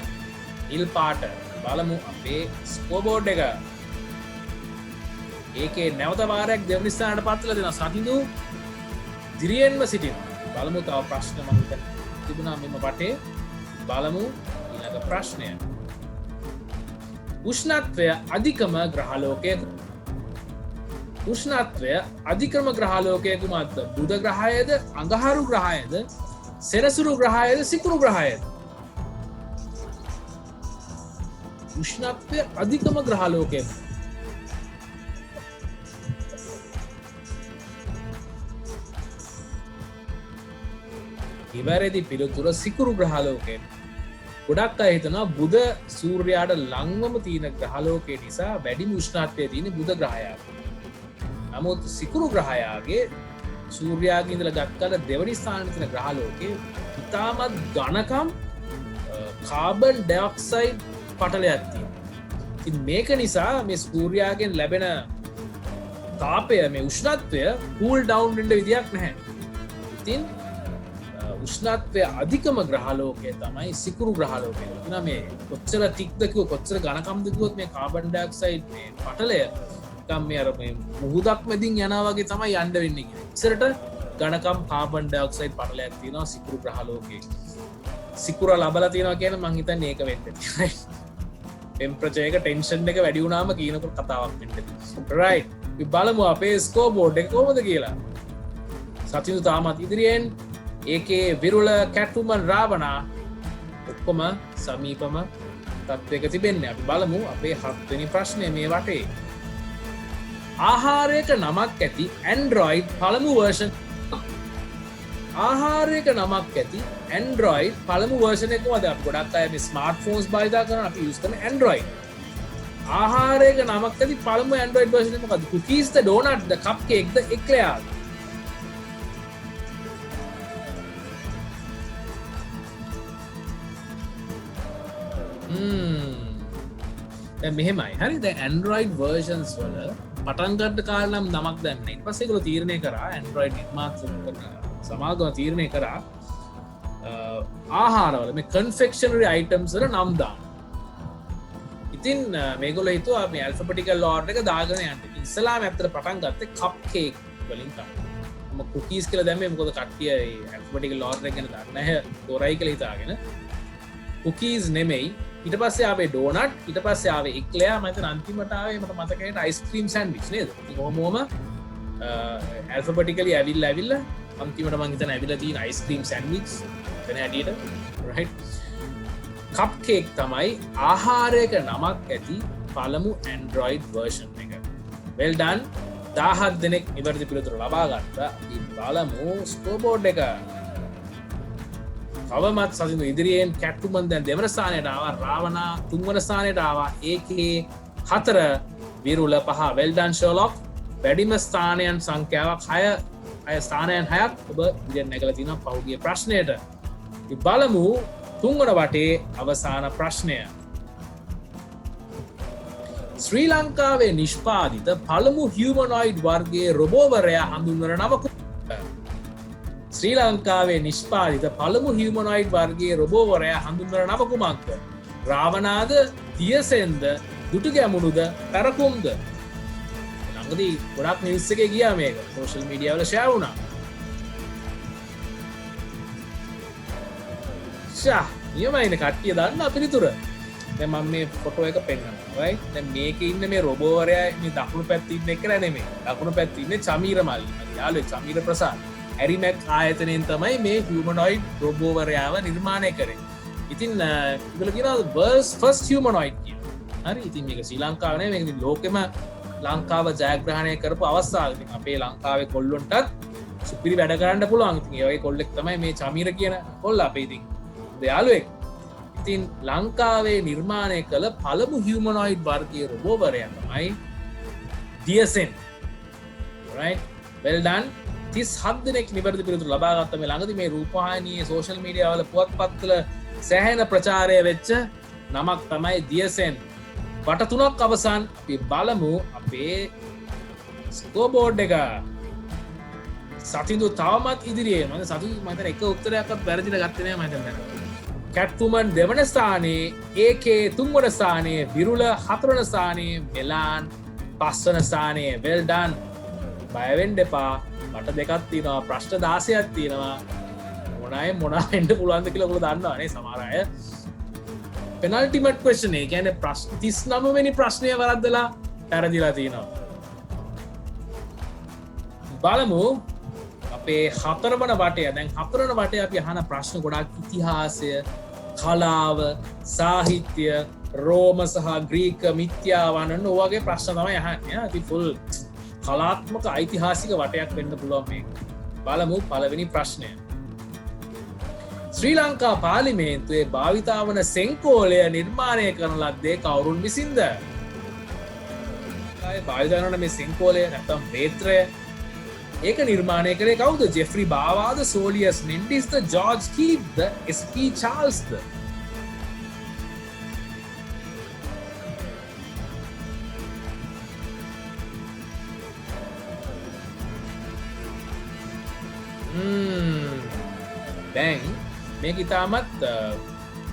නිල් පාට. බලමු අපේ ස්කෝබෝඩ් එක. ඒකේ නැවත වාරයක් දෙවනි ස්ථානයට පත් වෙලා දෙනවා. සතිඳු දිරියෙන්ම සිටිනවා. බලමු තව ප්‍රශ්න මම තිබුණා මෙම පටේ. බලමු ඊළඟ ප්‍රශ්නය. උෂ්ණත්වය අධිකම ග්‍රහලෝකය. උෂ්ණත්වය අධිකම ග්‍රහලෝකය කුමක්ද? බුධ ග්‍රහයද? අඟහරු ග්‍රහයද? සෙනසුරු ග්‍රහයද? සිකුරු ග්‍රහයද? උෂ්ණත්වය අධිකම ග්‍රහලෝකය. ඉවැරදි පිළිතුර සිකුරු ග්‍රහලෝකය. ගොඩක් අය හිතනවා බුධ සූර්යයාට ළඟම තියෙන ග්‍රහලෝකය නිසා වැඩිම උෂ්ණත්වය තියෙන්නේ බුධ ග්‍රහයාට. නමුත් සිකුරු ග්‍රහයාගේ සූර්යයාගේ ඉඳලා ගත්තට දෙවනි ස්ථානයේ තියෙන ග්‍රහලෝකයේ ඉතාමත් ඝනකම් කාබන් ඩයොක්සයිඩ් පටලයක් තියෙනවා. ඉතින් මේක නිසා මේ සූර්යයාගෙන් ලැබෙන තාපය මේ උෂ්ණත්වය කූල් ඩවුන් වෙන්න විදියක් නැහැ. ඉතින් උෂ්ණත්වය අධිකම ග්‍රහලෝකය තමයි සිකුරු ග්‍රහලෝකය. එතන මේ කොච්චර තික්ද කිව්ව කොච්චර ඝනකම්ද කිව්වොත් මේ කාබන් ඩයොක්සයිඩ් මේ පටලය නිකම් මේ අර මේ මුහුදක් මැදින් යනවා වගේ තමයි යන්න වෙන්නේ කියන්නේ. ඉස්සරට ඝනකම් කාබන් ඩයොක්සයිඩ් පටලයක් තියෙනවා සිකුරු ග්‍රහලෝකයේ. සිකුර ලබලා තියෙනවා කියන්නේ මං හිතන්නේ ඒක වෙන්න ඇති. ටෙම්පරේචර් එක ටෙන්ෂන් එක වැඩි වුණාම කියනකොට කතාවක් වෙන්න. රයිට්. අපි බලමු අපේ ස්කෝර් බෝඩ් එක කොහොමද කියලා. සතිඳු තාමත් ඉදිරියෙන් ඒකේ විරුල කැට්වුමන් රාවණා ඔක්කොම සමීපම තත්ත්වයක තිබෙන්නේ. අපි බලමු අපේ 7 වෙනි ප්‍රශ්නේ මේ වටේ. ආහාරයක නමක් ඇති Android පළමු version. ආහාරයක නමක් ඇති Android පළමු version එක කොහොමද? අපි ගොඩක් අය මේ smartphones භාවිත කරන අපි use කරන Android. ආහාරයක නමක් ඇති පළමු Android version එක මොකද්ද? Cookies the donut the cupcake the eclair. මෙහෙමයි හරි ද Android versions වල පටන්ගඩ කාලනම් නමක් දැන්න ඉට පස්සෙකල තීරණය කරා Android නිර්මාත සමාගම තීරණය කරා ආහාරවල මේ කන්ෆෙක්ෂනරි අයිටම්සර නම්දාන්න ඉතින් මේගොල හිතු මේ ඇල්ෆපටිකල් ලෝඩ් එක දාගෙන යන්ට ඉස්සලාම ඇත්තර පටන් ගත්තේ කප්කේක් වලින් ම කුකීස් කල දැම මොකොද කට්ටිය ඇල්ෆපටිකල් ලෝඩ් ගැන දන්න දොරයි කළ හිතාගෙන කුකීස් නෙමෙයි ඊට පස්සේ ආවේ ඩෝනට් ඊට පස්සේ ආවේ එක්ලෙයා මම හිතන අන්තිමට ආවේ මට මතකයි අයිස්ක්‍රීම් සෑන්ඩ්විච් නේද කොහොමම ඇල්ෆබටිකලි ඇවිල්ලා අන්තිමට මම හිතන ඇවිල්ලා තියෙන අයිස්ක්‍රීම් සෑන්ඩ්විච් වෙන හැටියට රයිට් කප් කේක් තමයි ආහාරයක නමක් ඇති පළමු Android version එක well done 17 දෙනෙක් නිවැරදි පිළිතුරු ලබා ගත්තා අපි බලමු ස්කෝර් බෝඩ් එක අවමත් සසිදු ඉදිරියෙන් කැට්ටුමන් දැන් දෙවන ස්ථානයට ආවා රාවණා තුන්වන ස්ථානයට ආවා ඒකේ 4 විරුල 5 වෙල්ඩන් ෂර්ලොක් වැඩිම ස්ථානයන් සංඛ්‍යාවක් 6 ස්ථානයන් 6ක් ඔබ ඉදිරියෙන් නැගලා තිනවා පහුගිය ප්‍රශ්නයට. අපි බලමු තුන්වන වටේ අවසාන ප්‍රශ්නය. ශ්‍රී ලංකාවේ නිෂ්පාදිත පළමු හියුමනොයිඩ් වර්ගයේ රොබෝවරයා හඳුන්වන නම ශ්‍රී ලංකාවේ නිෂ්පාදිත පළමු හියුමනොයිඩ් වර්ගයේ රොබෝවරයා හඳුන්වන නම කුමක්ද? රාවණාද, තියසෙන්ද, දුටු ගැමුණුද, පැරකුම්ද? ළඟදී ගොඩක් නිවුස් එකේ ගියා මේක. සෝෂල් මීඩියා වල ෂෙයා වුණා. නියමයිනේ කට්ටිය දන්න පිළිතුර. දැන් මම මේ ෆොටෝ එක පෙන්නනවා. රයිට්. දැන් මේකේ ඉන්න මේ රොබෝවරයා මේ දකුණු පැත්තේ ඉන්න එක නෙමෙයි. දකුණු පැත්තේ ඉන්නේ චමීර මල්ලි. යාළුවෙක් චමීර ප්‍රසාද්. ඇරිමැක් ආයතනයෙන් තමයි මේ හියුමනොයිඩ් රොබෝවරයාව නිර්මාණය කරේ. ඉතින් ඉගල කියන වර්ල්ඩ්ස් ෆස්ට් හියුමනොයිඩ් කියලා. හරි. ඉතින් මේක ශ්‍රී ලංකාව නෙවෙයි මේක ලෝකෙම ලංකාව ජයග්‍රහණය කරපු අවස්ථාව. ඉතින් අපේ ලංකාවේ කොල්ලොන්ටත් සුපිරි වැඩ කරන්න පුළුවන්. ඉතින් ඒ වගේ කොල්ලෙක් තමයි මේ චමීර කියන කොල්ල අපේ ඉතින් දයාළුවෙක්. ඉතින් ලංකාවේ නිර්මාණය කළ පළමු හියුමනොයිඩ් වර්ගයේ රොබෝවරයා තමයි DSN. right well done 37 දෙනෙක් නිවැරදි පිළිතුරු ලබා ගත්ත මේ ළඟදී මේ රූපවාහිනියේ සෝෂල් මීඩියා වල පුවත්පත්වල සෑහෙන ප්‍රචාරය වෙච්ච නමක් තමයි DSN. වට 3ක් අවසන් අපි බලමු අපේ ස්කෝර් බෝඩ් එක. සතිඳු තවමත් ඉදිරියේ මම සතිඳු මම හිතන එක උත්තරයක්වත් වැරදිලා ගත්තේ නෑ මම හිතන්නේ. කැට්වුමන් දෙවන ස්ථානයේ ඒකේ තුන්වන ස්ථානයේ විරුල හතරවන ස්ථානයේ මෙලාන් පස්වන ස්ථානයේ well done. බය වෙන්න එපා. මට දෙකක් තියෙනවා ප්‍රශ්න 16ක් තියෙනවා මොනා වෙන්න පුළුවන්ද කියලා ඔයගොල්ලෝ දන්නවනේ සමහර අය පෙනල්ටිමට් ක්වෙස්චන් ඒ කියන්නේ ප්‍රශ්න 39 වෙනි ප්‍රශ්නය වරද්දලා පෙරදිලා තියෙනවා බලමු අපේ හතරවන වටය දැන් හතරවන වටේ අපි අහන ප්‍රශ්න ගොඩක් ඉතිහාසය කලාව සාහිත්‍ය රෝම සහ ග්‍රීක මිත්‍යාවන්න්න ඔයගේ ප්‍රශ්න තමයි අහන්නේ ඉතින් ෆුල් කලාත්මක ඓතිහාසික වටයක් වෙන්න පුළුවන් මේ. බලමු පළවෙනි ප්‍රශ්නය. ශ්‍රී ලංකා පාර්ලිමේන්තුවේ භාවිතා වන සෙන්කෝලය නිර්මාණය කරන ලද්දේ කවුරුන් විසින්ද? භාවිතා කරන මේ සෙන්කෝලය නැත්නම් වේත්‍රය ඒක නිර්මාණය කරේ කවුද? ජෙෆ්රි බාවාද, සෝලියස් මෙන්ඩිස්ද, ජෝර්ජ් කීත්ද, එස්.පී. චාල්ස්ද? දැන් මේක ඉතාමත්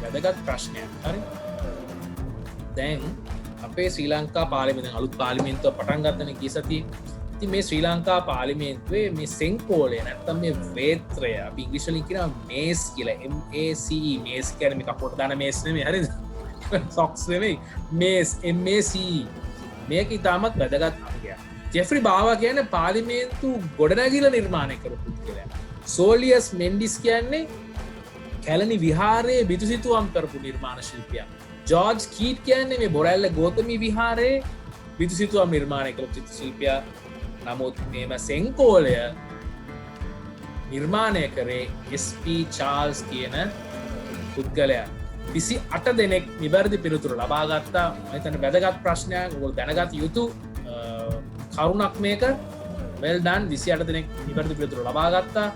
වැදගත් ප්‍රශ්නයක්. හරි දැන් අපේ ශ්‍රී ලංකා පාර්ලිමේන්තුව අලුත් පාර්ලිමේන්තුව පටන් ගන්නනේ කී සතියේ. ඉතින් මේ ශ්‍රී ලංකා පාර්ලිමේන්තුවේ මේ සෙන්කෝලය නැත්තම් මේ වේත්‍රය අපි ඉංග්‍රීසි වලින් කියනවා මේස් කියලා MACE මේස් කියන්නේ මේ කපුවට දාන මේස් නෙමෙයි හරිද? සොක්ස් නෙමෙයි මේස් MAC මේක ඉතාමත් වැදගත් අංගයක්. ජෙෆ්රි බාවා කියන්නේ පාර්ලිමේන්තු ගොඩනැගිල්ල නිර්මාණය කරපු පුද්ගලයා. සෝලියස් මෙන්ඩිස් කියන්නේ කැලණි විහාරයේ බිතුසිතුවම් කරපු නිර්මාණ ශිල්පියා. ජෝර්ජ් කීට් කියන්නේ මේ බොරැල්ල ගෝතමී විහාරයේ බිතුසිතුවම් නිර්මාණය කරපු චිත්‍ර ශිල්පියා. නමුත් මේම සෙන්කෝලය නිර්මාණය කරේ SP චාල්ස් කියන පුද්ගලයා. 28 දෙනෙක් නිවැරදි පිළිතුරු ලබාගත්තා. මම වැදගත් ප්‍රශ්නයක් ඔයගොල්ලෝ දැනගත යුතු කරුණක් මේක. well done 28 දෙනෙක් නිවැරදි පිළිතුරු ලබාගත්තා.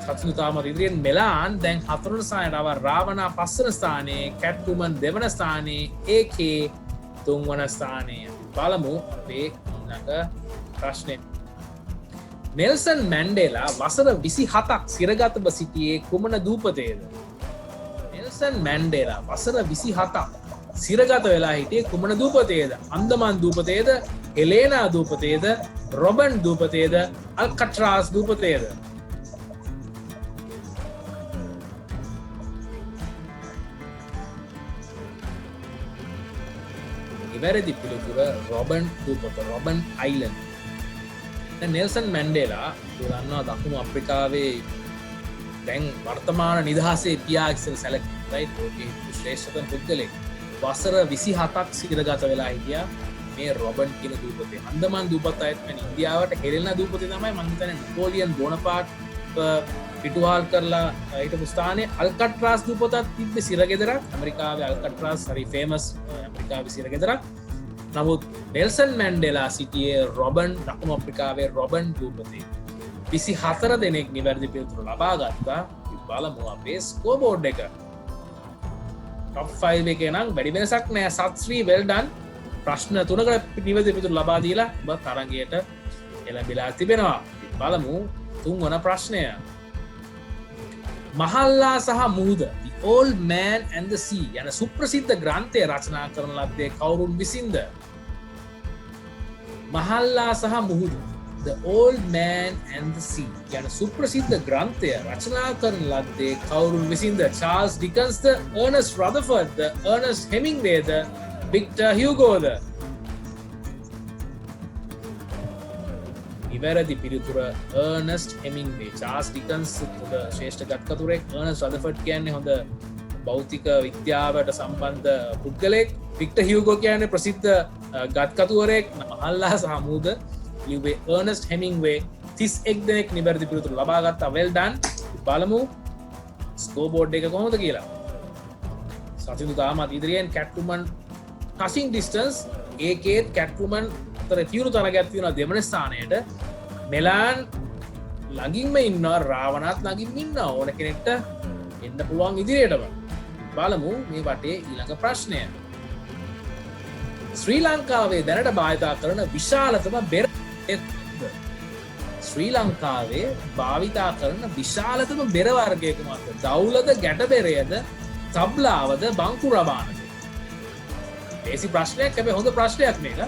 සතුටු තාම ඉදිරියෙන් මෙලාන් දැන් 4 වන ස්ථානයට ආවා. රාවණා 5 වන ස්ථානයේ, කැට්වුමන් 2 වන ස්ථානයේ, AK 3 වන ස්ථානයේ. බලමු අපේ ඊළඟ ප්‍රශ්නේ. නෙල්සන් මැන්ඩෙලා වසර 27ක් සිරගතව සිටියේ කුමන දූපතේද? නෙල්සන් මැන්ඩෙලා වසර 27ක් සිරගත වෙලා හිටියේ කුමන දූපතේද? අන්දමන් දූපතේද? හෙලේනා දූපතේද? රොබන් දූපතේද? අල්කට්‍රාස් දූපතේද? වැරදි පිළිතුර රොබන් දූපත, රොබන් අයිලන්ඩ්. නෙල්සන් මැන්ඩෙලා දන්නවා දකුණු අප්‍රිකාවේ දැන් වර්තමාන නිදහසේ පියාක්ෂර සැලකයි ශ්‍රේෂ්ඨතම පුද්ගලෙක්. වසර 27ක් සිරගත වෙලා හිටියා මේ රොබන් කියන දූපතේ. අන්දමන් දූපත අයත් වෙන ඉන්දියාවට හෙලෙනා දූපතේ තමයි මම හිතන්නේ නෙපෝලියන් බෝනපාට් පිටුහල් කරලා හිටපු ස්ථානයේ අල්කට්‍රාස් දූපතත් තිබ්බ සිරගෙදරක්. ඇමරිකාවේ අල්කට්‍රාස් හරි ෆේමස් ඇමරිකාවේ සිරගෙදරක්. නමුත් නෙල්සන් මැන්ඩෙලා සිටියේ රොබන් දකුණු අප්‍රිකාවේ රොබන් දූපතේ. 24 දෙනෙක් නිවැරදි පිළිතුරු ලබා ගත්තා. බලමු අපේ ස්කෝර් බෝඩ් එක. top 5 එකේ නම් වැඩි වෙනසක් නෑ. සත්ශ්‍රී well done. ප්‍රශ්න 3කට නිවැරදි පිළිතුරු ලබා දීලා ඔබ තරගයට එළඹිලා තිබෙනවා. බලමු 3 වන ප්‍රශ්නය. මහල්ලා සහ මුහුද The Old Man and the Sea යන සුප්‍රසිද්ධ ග්‍රන්ථය රචනා කරන ලද්දේ කවුරුන් විසින්ද? මහල්ලා සහ මුහුද The Old Man and the Sea යන සුප්‍රසිද්ධ ග්‍රන්ථය රචනා කරන ලද්දේ කවුරුන් විසින්ද? චාල්ස් ඩිකන්ස්ද, අර්නස්ට් රදර්ෆර්ඩ්ද, අර්නස්ට් හෙමින්ග්වේද, වික්ටර් හියුගෝද? ඉවැරදි පිළිතුර අර්නස්ට් හෙමින්ග්වේ. චාල්ස් ඩිකන්ස් හොඳ ශ්‍රේෂ්ඨ ගත්කතුරෙක්. අර්නස්ට් රදර්ෆර්ඩ් කියන්නේ හොඳ භෞතික විද්‍යාවට සම්බන්ධ පුද්ගලෙක්. වික්ටර් හියුගෝ කියන්නේ ප්‍රසිද්ධ ගත්කතුවරෙක්. මහල්ලා සහ මුහුද ලිව්වේ අර්නස්ට් හෙමින්ග්වේ. 31 දෙනෙක් නිවැරදි පිළිතුරු ලබා ගත්තා. well done. බලමු ස්කෝර් බෝඩ් එක කොහොමද කියලා. සතිදු තාමත් ඉදිරියෙන් කැට්වුමන් ටචින් ඩිස්ටන්ස් ඒකේත් කැට්වුමන් අතර තියුණු තරගයක් තියෙනවා දෙවන ස්ථානයට. මෙලාන් ළඟින්ම ඉන්නවා, රාවණත් ළඟින් ඉන්නවා. ඕන කෙනෙක්ට එන්න පුළුවන් ඉදිරියටම. බලමු මේ වටේ ඊළඟ ප්‍රශ්නය. ශ්‍රී ලංකාවේ දැනට භාවිතා කරන විශාලතම බෙර ශ්‍රී ලංකාවේ භාවිතා කරන විශාලතම බෙර වර්ගයක මත දවුලද, ගැටබෙරයද, තබ්ලාවද, බංකුරබානද? ලේසි ප්‍රශ්නයක්, හැබැයි හොඳ ප්‍රශ්නයක් මේක.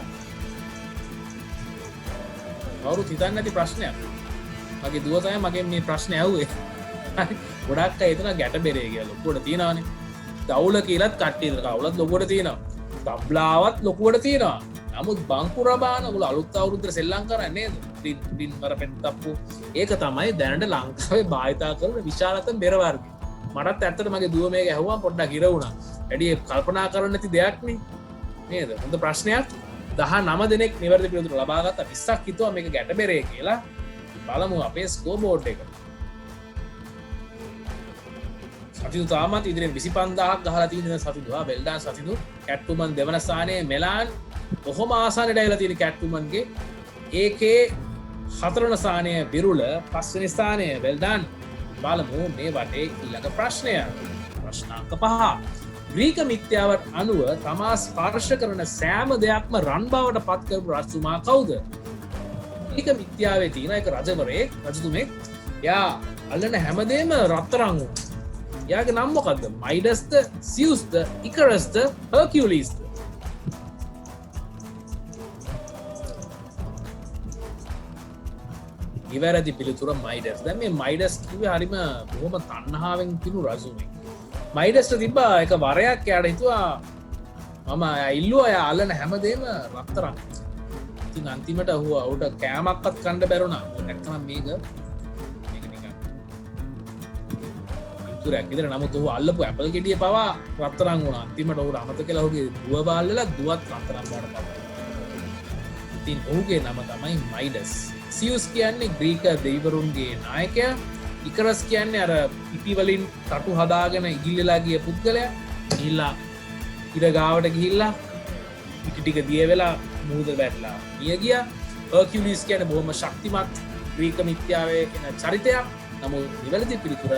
කවුරුත් හිතන්නේ නැති ප්‍රශ්නයක්. මගේ දුව තමයි මගෙන් මේ ප්‍රශ්නේ ඇහුවේ. ගොඩක් අය හිතනවා ගැටබෙරේ කියලා ලොකුවට තියනවානේ. දවුල කියලාත් කට්ටියට කවුලත් ලොකුවට තියෙනවා. තබ්ලාවත් ලොකුවට තියෙනවා. නමුත් බංකුරබාන ඔයගොල්ලෝ අලුත් අවුරුද්දට සෙල්ලම් කරන්නේ නේද? ඩින් වර පෙත්තප්පු. ඒක තමයි දැනට ලංකාවේ භාවිතා කරන විශාලතම බෙර වර්ගය. මටත් ඇත්තට මගේ දුව මේක ඇහුවා පොඩ්ඩක් ඉර වුණා. වැඩි කල්පනා කරන්න නැති දෙයක් නේ. නේද? හොඳ ප්‍රශ්නයක්. 19 දෙනෙක් නිවැරදි පිළිතුරු ලබා ගත්තා. 20ක් හිතුවා මේක ගැටබෙරේ කියලා. බලමු අපේ ස්කෝර් බෝඩ් එක. සතිදු තාමත් ඉදිරියෙන් 25000ක් ගහලා තියෙන සතිදු. well done සතිදු. කැට්වුමන් දෙවන ස්ථානයේ, මෙලාන් කොහොම ආසන්නට ඇවිල්ලා තියෙන කැට්වුමන්ගේ. ඒකේ 4 වන ස්ථානයේ බිරුල, 5 වෙනි ස්ථානයේ. well done. බලමු මේ වටේ ඊළඟ ප්‍රශ්නය. ප්‍රශ්නාංක 5. ග්‍රීක මිත්‍යාවට අනුව තමා ස්පර්ශ කරන සෑම දෙයක්ම රන් බවට පත් කරපු රජතුමා කවුද? ග්‍රීක මිත්‍යාවේ තියෙන එක රජවරයෙක්, රජතුමෙක්. එයා අල්ලන හැමදේම රත්තරන් වුණා. එයාගේ නම මොකද්ද? මයිඩස්ද, සියුස්ද, ඉකරස්ද, හර්කියුලිස්ද? ඉවැරදි පිළිතුර මයිඩස්. දැන් මේ මයිඩස් කිව්වේ හරිම බොහොම තණ්හාවෙන් පිරු රජුමෙක්. මයිඩස්ට තිබ්බා එක වරයක් යාට හිතුවා මම ඉල්ලුව අය අල්ලන හැමදේම රත්තරම් ඉතින් අන්තිමට හුව ඔවුට කෑමක්කත් කණ්ඩ බැරුණා නැක්තනම් මේක රැකිදර නමුත් ඔහු අල්ලපු ඇපල් ගෙඩිය පවා රත්තරන් වුණ අන්තිමට ඔහු අමත කලහුගේ දුවබාල්ලලා දුවත් රත්තරම් බාට පව ඉතින් ඔහුගේ නම තමයි මයිඩස් සියස් කියන්නේ ග්‍රීක දෙවිවරුන්ගේ නායකය ඉකරස් කියන්නේ අර ඉපිවලින් තටු හදාගෙන ඉගිල්ලලා ගිය පුද්ගලයා ගිහිල්ලා ඉරගාවට ගිහිල්ලා ඉටි ටික දිය වෙලා මුහුද වැටලා මිය ගියා හර්කියුලිස් කියන්නේ බොහොම ශක්තිමත් ග්‍රීක මිත්‍යාවේ කියන චරිතයක් නමුත් නිවැරදි පිළිතුර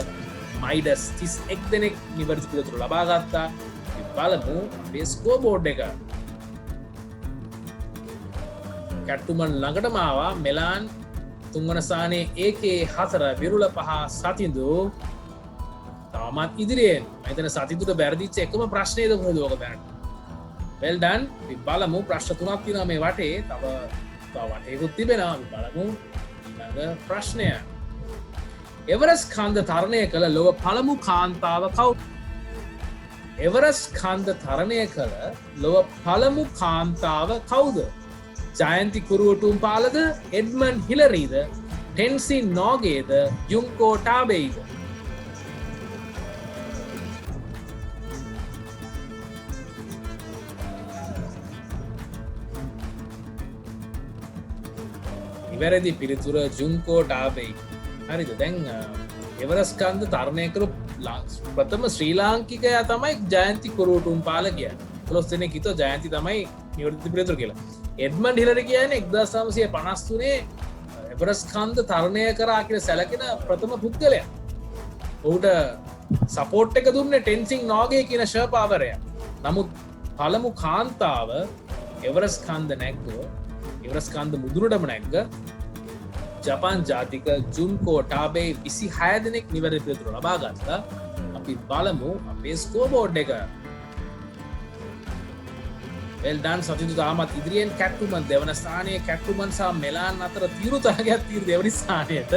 මයිඩස් 31 දෙනෙක් නිවැරදි පිළිතුරු ලබා ගත්තා බලමු අපේ ස්කෝර් බෝඩ් එක කැට්ටුමන් ළඟටම ආවා මෙලාන් තුන්වන ස්ථානයේ ඒකේ 4 විරුල 5 සතිඳු තාමත් ඉදිරියෙන් මම හිතන සතිඳුට බැරදිච්ච එකම ප්‍රශ්නේද කොහොමද ඔක දැනට well done අපි බලමු ප්‍රශ්න තුනක් තියෙනවා මේ වටේ තව වටේකුත් තිබෙනවා අපි බලමු ඊළඟ ප්‍රශ්නය එවරස් කන්ද තරණය කළ ලොව පළමු කාන්තාව කවුද එවරස් කන්ද තරණය කළ ලොව පළමු කාන්තාව කවුද ජයන්ති කුරුවටුම් පාලද එඩ්මන් හිලරීද ටෙන්සින් නෝගේද යුන්කෝ ටාබෙයිද නිවැරදි පිළිතුර ජුන්කෝ ටාබෙයි හරිද දැන් එවරස්කන්ද තරණය කරු ප්‍රථම ශ්‍රී ලාංකිකයා තමයි ජයන්ති කුරුවටුම් පාල කිය කොළොස් දෙනෙක් හිතුවා ජයන්ති තමයි නිවැරදි පිළිතුර කියලා එඩ්මන්ඩ් හිලරි කියන්නේ 1953 එවරස්කන්ද තරණය කරා කියලා සැලකෙන ප්‍රථම පුද්ගලයා. ඔහුට සපෝට් එක දුන්නේ ටෙන්සින් නෝගේ කියන ශර්පාවරයා. නමුත් පළමු කාන්තාව එවරස්කන්ද නැග්ගෝ එවරස්කන්ද මුදුනටම නැග්ග ජපාන් ජාතික ජුන්කෝ ටාබේ 26 දෙනෙක් නිවැරදි පිළිතුර ලබා ගත්තා. අපි බලමු අපේ ස්කෝර් බෝඩ් එක. well done සතිදු තාමත් ඉදිරියෙන් කැට්ටුමන් දෙවන ස්ථානයේ කැට්ටුමන් සහ මෙලාන් අතර තීරු තරගයක් තියෙන දෙවනි ස්ථානයට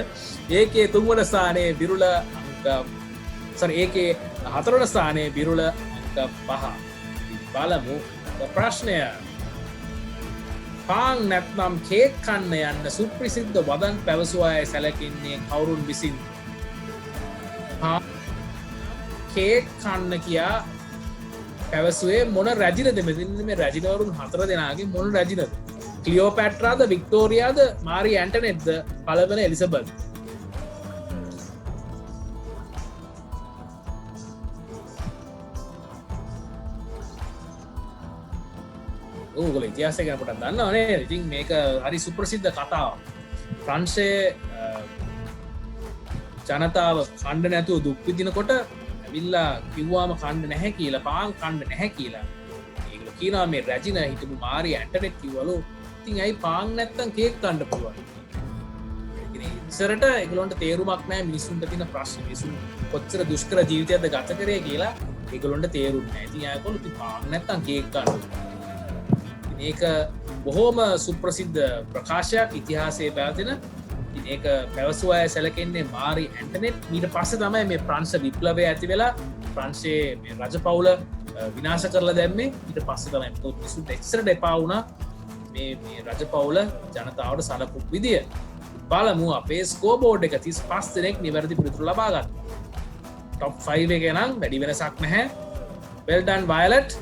ඒකේ තුන්වන ස්ථානයේ විරුල අංක ඒකේ හතරවන ස්ථානයේ විරුල අංක 5 බලමු ප්‍රශ්නය පාන් නැත්නම් කේක් කන්න යන්න සුප්‍රසිද්ධ වදන් පැවසුවා අය සැලකින්නේ කවුරුන් විසින් කේක් කන්න කියා පැවසුවේ මොන රැජිනද මෙතින් මේ රැජිනවරුන් 4 දෙනාගේ මොන රැජිනද ක්ලියෝපැට්‍රාද වික්ටෝරියාද මාරි ඇන්ටනෙට්ද පළවෙන එලිසබෙත් ඕගොල්ලෝ ඉතිහාසය ගැන පොඩ්ඩක් දන්නව නේද ඉතින් මේක හරි සුප්‍රසිද්ධ කතාවක් ප්‍රංශයේ ජනතාව කණ්ඩ නැතුව දුක් විඳිනකොට ඇවිල්ලා කිව්වාම කණ්ඩ නැහැ කියලා පාන් කණ්ඩ නැහැ කියලා ඒගොල්ලෝ කියනවා මේ රැජින හිටපු මාරි ඇන්ටනෙට් කිව්වලු ඉතින් ඇයි පාන් නැත්තම් කේක් කන්න පුළුවන් ඉතින් ඉස්සරට ඒගොල්ලන්ට තේරුමක් නැහැ මිනිසුන්ට තියෙන ප්‍රශ්න මිනිසුන් කොච්චර දුෂ්කර ජීවිතයක්ද ගත කරේ කියලා ඒගොල්ලන්ට තේරුන්නේ නැහැ ඉතින් ආයකොල්ලෝ ඉතින් පාන් නැත්තම් කේක් කන්න ඒක බොහෝම සුප්‍රසිද්ධ ප්‍රකාශයක් ඉතිහාසයේ පැවතින ඒක පැවසුව අය සැලකෙන්නේ මාරි ඇන්ටනෙට් ඊට පස්සේ තමයි මේ ප්‍රංශ විප්ලවය ඇති වෙලා ප්‍රංශයේ මේ රජ පවුල විනාශ කරලා දැම්මේ ඊට පස්සේ තමයි මිනිස්සුන්ට එක්සරට එපා වුණා මේ රජ පවුල ජනතාවට සලකුණු විදිය බලමු අපේ ස්කෝර් බෝඩ් එක 35 දෙනෙක් නිවැරදි පිළිතුරු ලබා ගත්තා টොප් 5 එකේ නම් වැඩි වෙනසක් නැහැ well done Violet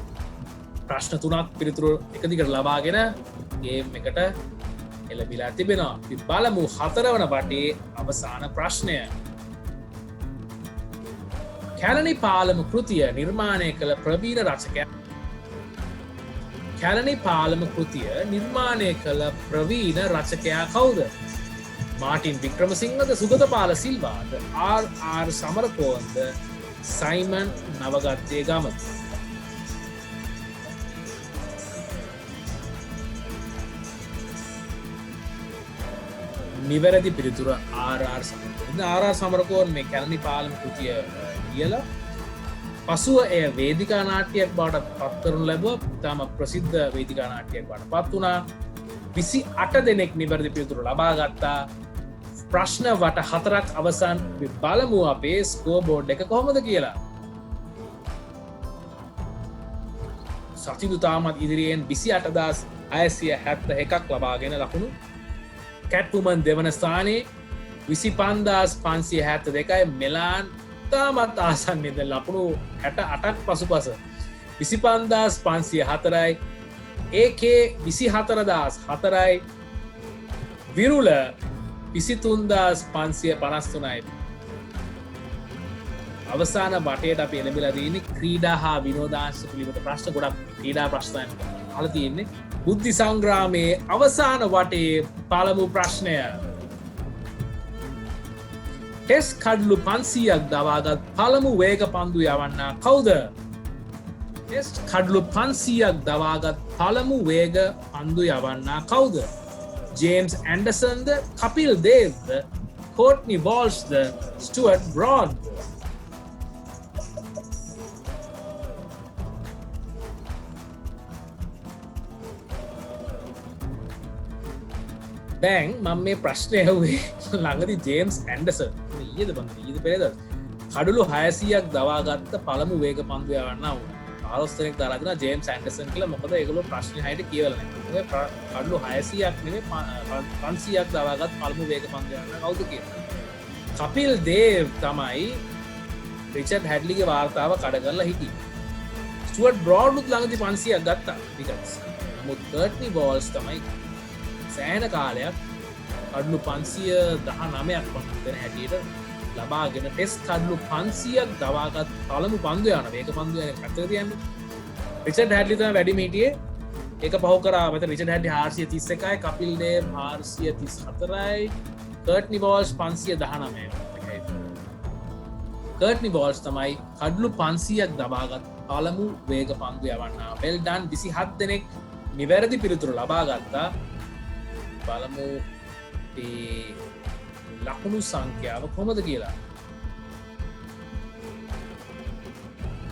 ප්‍රශ්න 3ක් පිළිතුරු එක දිගට ලබාගෙන ගේම් එකට එළඹිලා තිබෙනවා. අපි බලමු 4 වන වටේ අවසාන ප්‍රශ්නය. කැලණි පාලම කෘතිය නිර්මාණය කළ ප්‍රවීණ රචකයා කැලණි පාලම කෘතිය නිර්මාණය කළ ප්‍රවීණ රචකයා කවුද? මාටින් වික්‍රමසිංහද සුගතපාල සිල්වාද ආර් සමරකෝන්ද සයිමන් නවගත්තේ ගමද නිවැරදි පිළිතුර ආර් සමරකෝන් මේ කැලණි පාලම කෘතිය කියලා පසුව එය වේදිකා නාට්‍යයක් බවට පත් කරනු ලැබුවා. ඉතාම ප්‍රසිද්ධ වේදිකා නාට්‍යයක් බවට පත් වුණා. 28 දෙනෙක් නිවැරදි පිළිතුරු ලබා ගත්තා. ප්‍රශ්න වට 4ක් අවසන්. අපි බලමු අපේ ස්කෝර් බෝඩ් එක කොහොමද කියලා. සතිදු තාමත් ඉදිරියෙන් 28,671ක් ලබාගෙන ලකුණු. කැට්වුමන් දෙවන ස්ථානයේ 25,572යි. මෙලාන් තාමත් ආසන්නයේද ලකුණු 68ක් පසුපස 25,504යි. AK 24,004යි. විරුල 23,553යි. අවසාන බටයට අප එළබිලා තියෙන්නේ ක්‍රීඩා හා විනෝදාංශ පිළිබඳ ප්‍රශ්න ගොඩක් ක්‍රීඩා ප්‍රශ්නයන් අහලා තියෙන්නේ. බුද්ධි සංග්‍රාමයේ අවසාන වටේ පළමු ප්‍රශ්නය. ටෙස්ට් කඩලු 500ක් දවාගත් පළමු වේග පන්දු යවන්නා කවුද? ටෙස්ට් කඩලු 500ක් දවාගත් පළමු වේග පන්දු යවන්නා කවුද? ජේම්ස් ඇන්ඩර්සන්ද, කපිල් දේව්ද, කෝට්නි වෝල්ෂ්ද, ස්ටුවර්ට් බ්‍රෝඩ්? දැන් මම මේ ප්‍රශ්නය ඇහුවේ ළඟදි ජේම්ස් ඇන්ඩර්සන් ඊයේද පෙරේද කඩලු 600ක් දවාගත්ත පළමු වේග පන්දු යවන්නා වුණා. 15 දෙනෙක් දාලා දෙනවා ජේම්ස් ඇන්ඩර්සන් කියලා. මොකද ඒගොල්ලෝ ප්‍රශ්නේ හරියට කියවලා නැහැ. කඩලු 600ක් නෙමෙයි 500ක් දවාගත් පළමු වේග පන්දු යවන්නා කවුද කියලා. කපිල් දේව් තමයි රිචඩ් හැඩ්ලිගේ වාර්තාව කඩ කරලා හිටියේ. ස්ටුවර්ට් බ්‍රෝඩ්ලුත් ළඟදී 500ක් ගත්තා විකට්ස්. නමුත් කර්ට්නි වෝල්ස් තමයි සෑහෙන කාලයක් කඩලු 519ක් වන හැටියට ලබාගෙන ටෙස්ට් කඩලු 500ක් දවාගත් පළමු පන්දු යන වේග පන්දු යන කතරේ තියන්නේ. රිචඩ් හැඩ්ලි තමයි වැඩිම හිටියේ. ඒක පහු කරා. මත රිචඩ් හැඩ්ලි 431යි, කපිල් දේව් 434යි, කර්ට්නි වෝල්ස් 519යි. කර්ට්නි වෝල්ස් තමයි කඩලු 500ක් දවාගත් පළමු වේග පන්දු යවන්නා. වෙල් ඩන්. 27 දෙනෙක් නිවැරදි පිළිතුරු ලබා ගත්තා. බලමු ලකුණු සංඛ්‍යාව කොහොමද කියලා.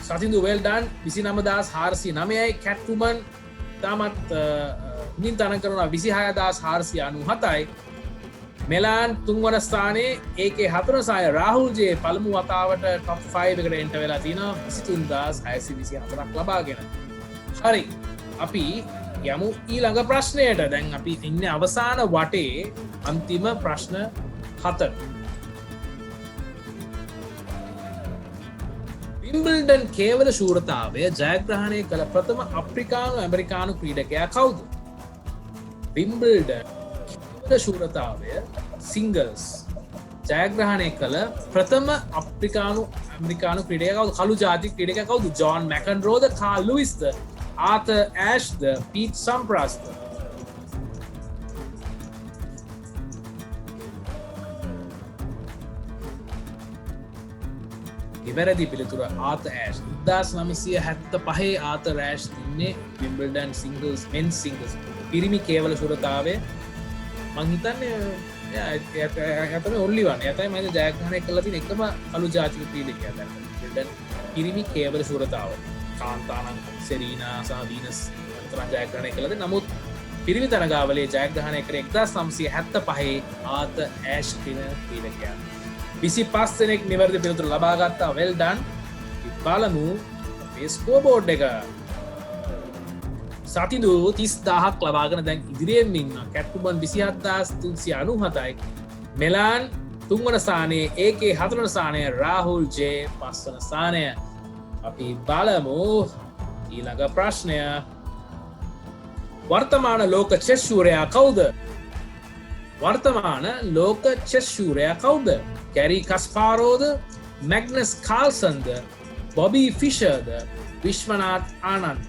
සතින්දු වෙල් ඩන් 29,409යි. කැට්වුමන් තාමත් හුමින් තරඟ කරනවා 26,497යි. මෙලාන් තුන්වන ස්ථානයේ AK 4 සාය රාහුල් ජේ පළමු වතාවට ටොප් 5 එකට එන්ටර් වෙලා තිනවා 23,624ක් ලබාගෙන. හරි. අපි යමු ඊළඟ ප්‍රශ්නයට. දැන් අපි ඉන්නේ අවසාන වටේ අන්තිම ප්‍රශ්න 7. විම්බල්ඩන් කේවල ශූරතාවය ජයග්‍රහණය කළ ප්‍රථම අප්‍රිකානු ඇමරිකානු ක්‍රීඩකයා කවුද? විම්බල්ඩන් කේවල ශූරතාවය සිංගල්ස් ජයග්‍රහණය කළ ප්‍රථම අප්‍රිකානු ඇමරිකානු ක්‍රීඩකයා කවුද? කළු ජාතික ක්‍රීඩකයා කවුද? ජෝන් මැකන්රෝද, කාල් ලුයිස්ද, ආතර් ඇෂ්ද, පීට් සම්ප්‍රස්ද? ඉවැරදි පිළිතුර ආතර් ඇෂ්. 1975 ආතර් ඇෂ් තින්නේ විම්බල්ඩන් සිංගල්ස් මෙන්ස් සිංගල්ස් පිරිමි කේවල ශූරතාවය. මං හිතන්නේ එයාටම ඔන්ලි වන්. එයා තමයි මම ජයග්‍රහණය කළා තියෙන එකම කළු ජාතික ක්‍රීඩකයා. දැන් විම්බල්ඩන් පිරිමි කේවල ශූරතාව කාන්තානම් සෙරීනා සහ වීනස් තරම් ජයග්‍රහණය කළද. නමුත් පිරිමි තරගාවලියේ ජයග්‍රහණය කර 1975 ආතර් ඇෂ් කියන ක්‍රීඩකයා. 25 දෙනෙක් නිවැරදි පිළිතුරු ලබා ගත්තා. වෙල් ඩන්. බලමු මේ ස්කෝර් බෝඩ් එක. සතිඳු 30,000ක් ලබාගෙන දැන් ඉදිරියෙන් ඉන්නවා. කැට්වුමන් 27,397යි. මෙලාන් තුන්වන ස්ථානයේ, AK 4 වන ස්ථානයේ, රාහුල් ජේ 5 වන ස්ථානය. අපි බලමු ඊළඟ ප්‍රශ්නය. වර්තමාන ලෝක චෙස් ශූරයා කවුද? වර්තමාන ලෝක චෙස් ශූරයා කවුද? කැරි කස්පාරෝද, මැග්නස් කාල්සන්ද, බොබී ෆිෂර්ද, විශ්වනාත් ආනන්ද?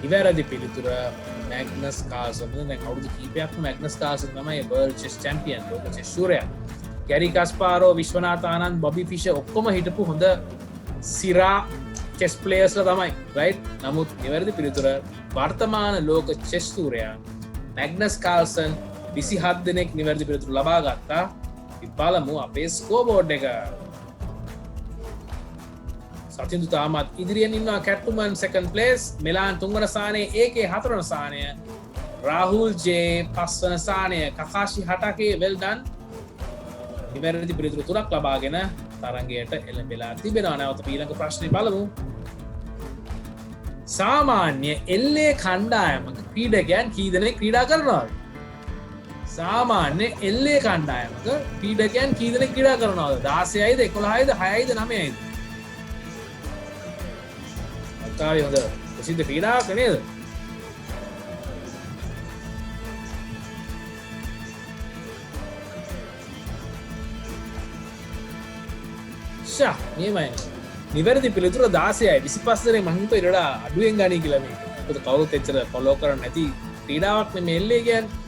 ඉවැරදි පිළිතුර මැග්නස් කාල්සන්. දැන් අවුරුදු කීපයක්ම මැග්නස් කාල්සන් තමයි වර්ල්ඩ් චෙස් චැම්පියන්, ලෝක චෙස් ශූරයා. කැරි කස්පාරෝ, විශ්වනාත් ආනන්ද, බොබී ෆිෂර් ඔක්කොම හිටපු හොඳ සිරා චෙස් ප්ලේයර්ස්ලා තමයි. රයිට්. නමුත් නිවැරදි පිළිතුර වර්තමාන ලෝක චෙස් ශූරයා මැග්නස් කාල්සන් 27 දෙනෙක් නිවැරදි පිළිතුරු ලබා ගත්තා. අපි බලමු අපේ ස්කෝර් බෝඩ් එක. සතින්දු තාමත් ඉදිරියෙන් ඉන්නවා. කැට්වුමන් 2nd place, මෙලාන් 3 වන ස්ථානයේ, AK 4 වන ස්ථානය, රාහුල් ජේ පස්වන ස්ථානය කකාශි හටකේ well done. නිවැරදි පිළිතුරු 3ක් ලබාගෙන තරගයට එළඹෙලා තිබෙනවා. නැවත ඊළඟ ප්‍රශ්නේ බලමු. සාමාන්‍ය එල්ලේ කණ්ඩායමක ක්‍රීඩකයන් කී දෙනෙක් ක්‍රීඩා කරනවද? සාමාන්‍ය එල්ලේ කණ්ඩායමක ක්‍රීඩකයන් කී දෙනෙක් ක්‍රීඩා කරනවද? 16යිද 11යිද 6යිද 9යිද? අත්තාවේ හොඳ ප්‍රසිද්ධ ක්‍රීඩාවක් නේද? ෂා නියමයි. නිවැරදි පිළිතුර 16යි. 25 දෙනෙක් මං හිතුවා ඊට වඩා අඩුවෙන් ගනී කියලා මේක. මොකද කවුරුත් එච්චර ෆලෝ කරන්නේ නැති ක්‍රීඩාවක් නෙමෙයි එල්ලේ කියන්නේ.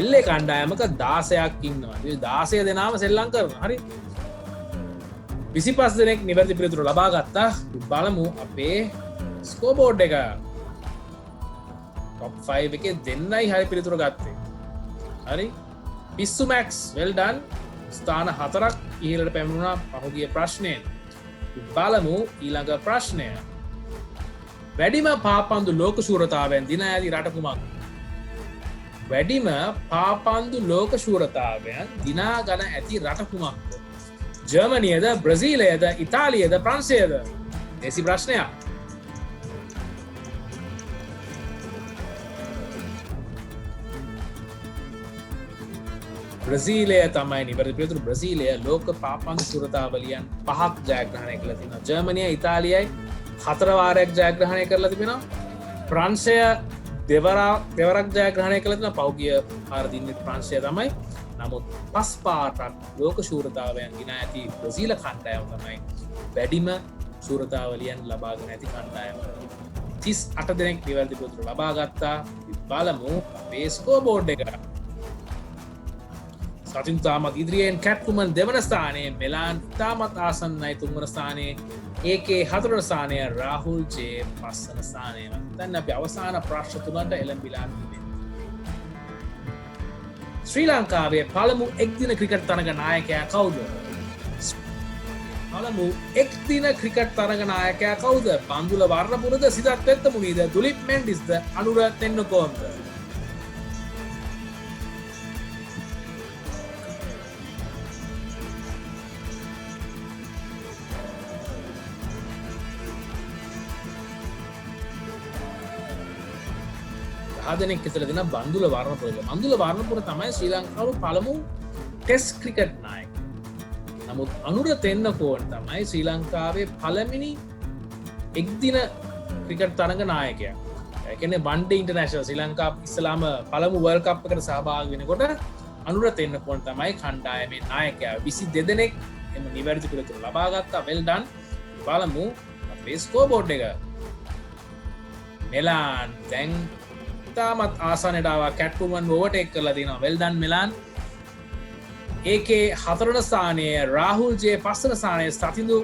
එල්ලේ කණ්ඩායමක 16ක් ඉන්නවා. මේ 16 දෙනාම සෙල්ලම් කරනවා. හරි. 25 දෙනෙක් නිවැරදි පිළිතුර ලබා ගත්තා. බලමු අපේ ස්කෝර් බෝඩ් එක. top 5 එකේ දෙන්නයි හරි පිළිතුර ගත්තේ. හරි. පිස්සු මැක්ස් well done. ස්ථාන 4ක් ඉහළට පැමිණුණා පහුගිය ප්‍රශ්නයෙන්. බලමු ඊළඟ ප්‍රශ්නය. වැඩිම පාපන්දු ලෝක ශූරතාවයන් දිනා ඇති රට කුමක්ද? වැඩිම පාපන්දු ලෝක ශූරතාවයන් දිනා ගන ඇති රට කුමක්ද? ජර්මනියද, බ්‍රසීලයද, ඉතාලියද, ප්‍රංශයද? දේසි ප්‍රශ්නයක්. බ්‍රසීලය තමයි නිවැරදි පිළිතුර. බ්‍රසීලය ලෝක පාපන්දු ශූරතාවලියන් 5ක් ජයග්‍රහණය කරලා තිනවා. ජර්මනිය, ඉතාලියයි 4 වාරයක් ජයග්‍රහණය කරලා තිබෙනවා. ප්‍රංශය දෙවරක් ජයග්‍රහණය කරලා තිනවා. පෞගිය පාර දින්නේ ප්‍රංශය තමයි. නමුත් 5 පාරක් ලෝක ශූරතාවයන් ගෙනා ඇති බ්‍රසීල කණ්ඩායම තමයි වැඩිම ශූරතාවලියන් ලබාගෙන ඇති කණ්ඩායම. 38 දෙනෙක් නිවැරදි පිළිතුර ලබා ගත්තා. බලමු අපේ ස්කෝර් බෝඩ් එක. සතින් තාමත් ඉදිරියෙන් කැට්කුමන් දෙවන ස්ථානයේ, මෙලාන් තාමත් ආසන්නයි තුන්වන ස්ථානයේ, ඒකේ හතරවන ස්ථානය, රාහුල් ජේ පස්වන ස්ථානය. දැන් අපි අවසාන ප්‍රශ්න තුනට එළඹිලා තිබෙනවා. ශ්‍රී ලංකාවේ පළමු එක්දින ක්‍රිකට් තරග නායකයා කවුද? පළමු එක්දින ක්‍රිකට් තරග නායකයා කවුද? පන්දුල වර්ණපුරද, සිදත් පෙත්තමුණිද, දුලිප් මෙන්ඩිස්ද, අනුර තෙන්නකෝන්ද? ආදනෙක් විතර දෙන බන්දුල වර්ණපුර. බන්දුල වර්ණපුර තමයි ශ්‍රී ලංකාවේ පළමු ටෙස්ට් ක්‍රිකට් නායකයා. නමුත් අනුර තෙන්නකෝන් තමයි ශ්‍රී ලංකාවේ පළවෙනි එක්දින ක්‍රිකට් තරග නායකයා. ඒ කියන්නේ වන් ඩේ ඉන්ටර්නැෂනල් ශ්‍රී ලංකාව ඉස්සලාම පළමු වර්ල්ඩ් කප් එකට සහභාගී වෙනකොට අනුර තෙන්නකෝන් තමයි කණ්ඩායමේ නායකයා. 22 දෙනෙක් එම නිවැරදි පිළිතුරු ලබා ගත්තා. well done. බලමු අපේ ස්කෝර් බෝඩ් එක. මෙලාන් දැන් තාමත් ආසනයට ආවා. කැට්කුමන් ඕවර්ටේක් කරලා දිනවා. well done මෙලාන්. ඒකේ හතරවන ස්ථානයේ, රාහුල් ජේ පස්වන ස්ථානයේ, සතිඳු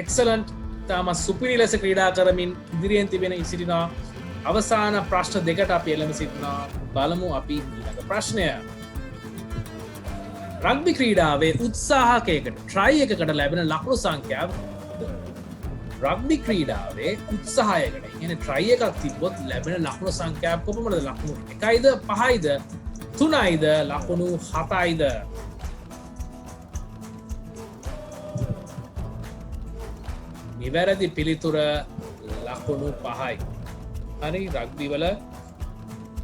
එක්සලන්ට් තාමත් සුපිරි ලෙස ක්‍රීඩා කරමින් ඉදිරියෙන් තිබෙන සිටිනවා. අවසාන ප්‍රශ්න දෙකට අපි එළඹ සිටිනවා. බලමු අපි ඊළඟ ප්‍රශ්නය. රග්බි ක්‍රීඩාවේ උත්සාහකයකට ට්‍රයි එකකට ලැබෙන ලකුණු සංඛ්‍යාව. රග්බි ක්‍රීඩාවේ උත්සාහයකට කියන්නේ ට්‍රයි එකක් තිබ්බොත් ලැබෙන ලකුණු සංඛ්‍යාව කොපමණද? ලකුණු 1යිද 5යිද 3යිද ලකුණු 7යිද? නිවැරදි පිළිතුර ලකුණු 5යි. හරි. රග්බි වල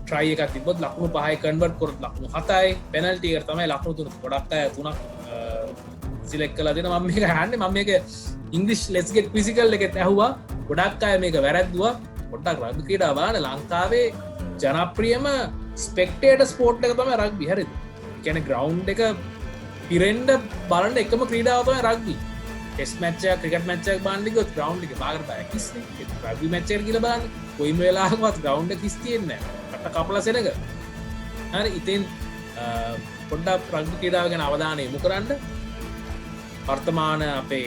ට්‍රයි එකක් තිබ්බොත් ලකුණු 5යි, කන්වර්ට් කරොත් ලකුණු 7යි, පෙනල්ටි එකට තමයි ලකුණු 3. ගොඩක් අය 3ක් සිලෙක්ට් කරලා දෙනවා. මම මේක අහන්නේ මම මේක ඉංග්‍රීසි let's get physical එකත් ඇහුවා. ගොඩක් අය මේක වැරද්දුවා. පොඩ්ඩක් රග්බි ක්‍රීඩාව බලන්න. ලංකාවේ ජනප්‍රියම ස්පෙක්ටේටර් ස්පෝර්ට් එක තමයි රග්බි. හරිද? ඒ කියන්නේ ග්‍රවුන්ඩ් එක පිරෙන්න බලන එකම ක්‍රීඩාව තමයි රග්බි. ටෙස්ට් මැච් එකක්, ක්‍රිකට් මැච් එකක් බලන්න ගියොත් ග්‍රවුන්ඩ් එකේ බාගට බය කිස්නේ. ඒක රග්බි මැච් එකට ගිහලා බලන්න කොයිම වෙලාවකවත් ග්‍රවුන්ඩ් එක කිස් තියෙන්නේ නැහැ. කට කපලා සෙනග. හරි. ඉතින් පොඩ්ඩක් රග්බි ක්‍රීඩාව ගැන අවධානය යොමු කරන්න. වර්තමාන අපේ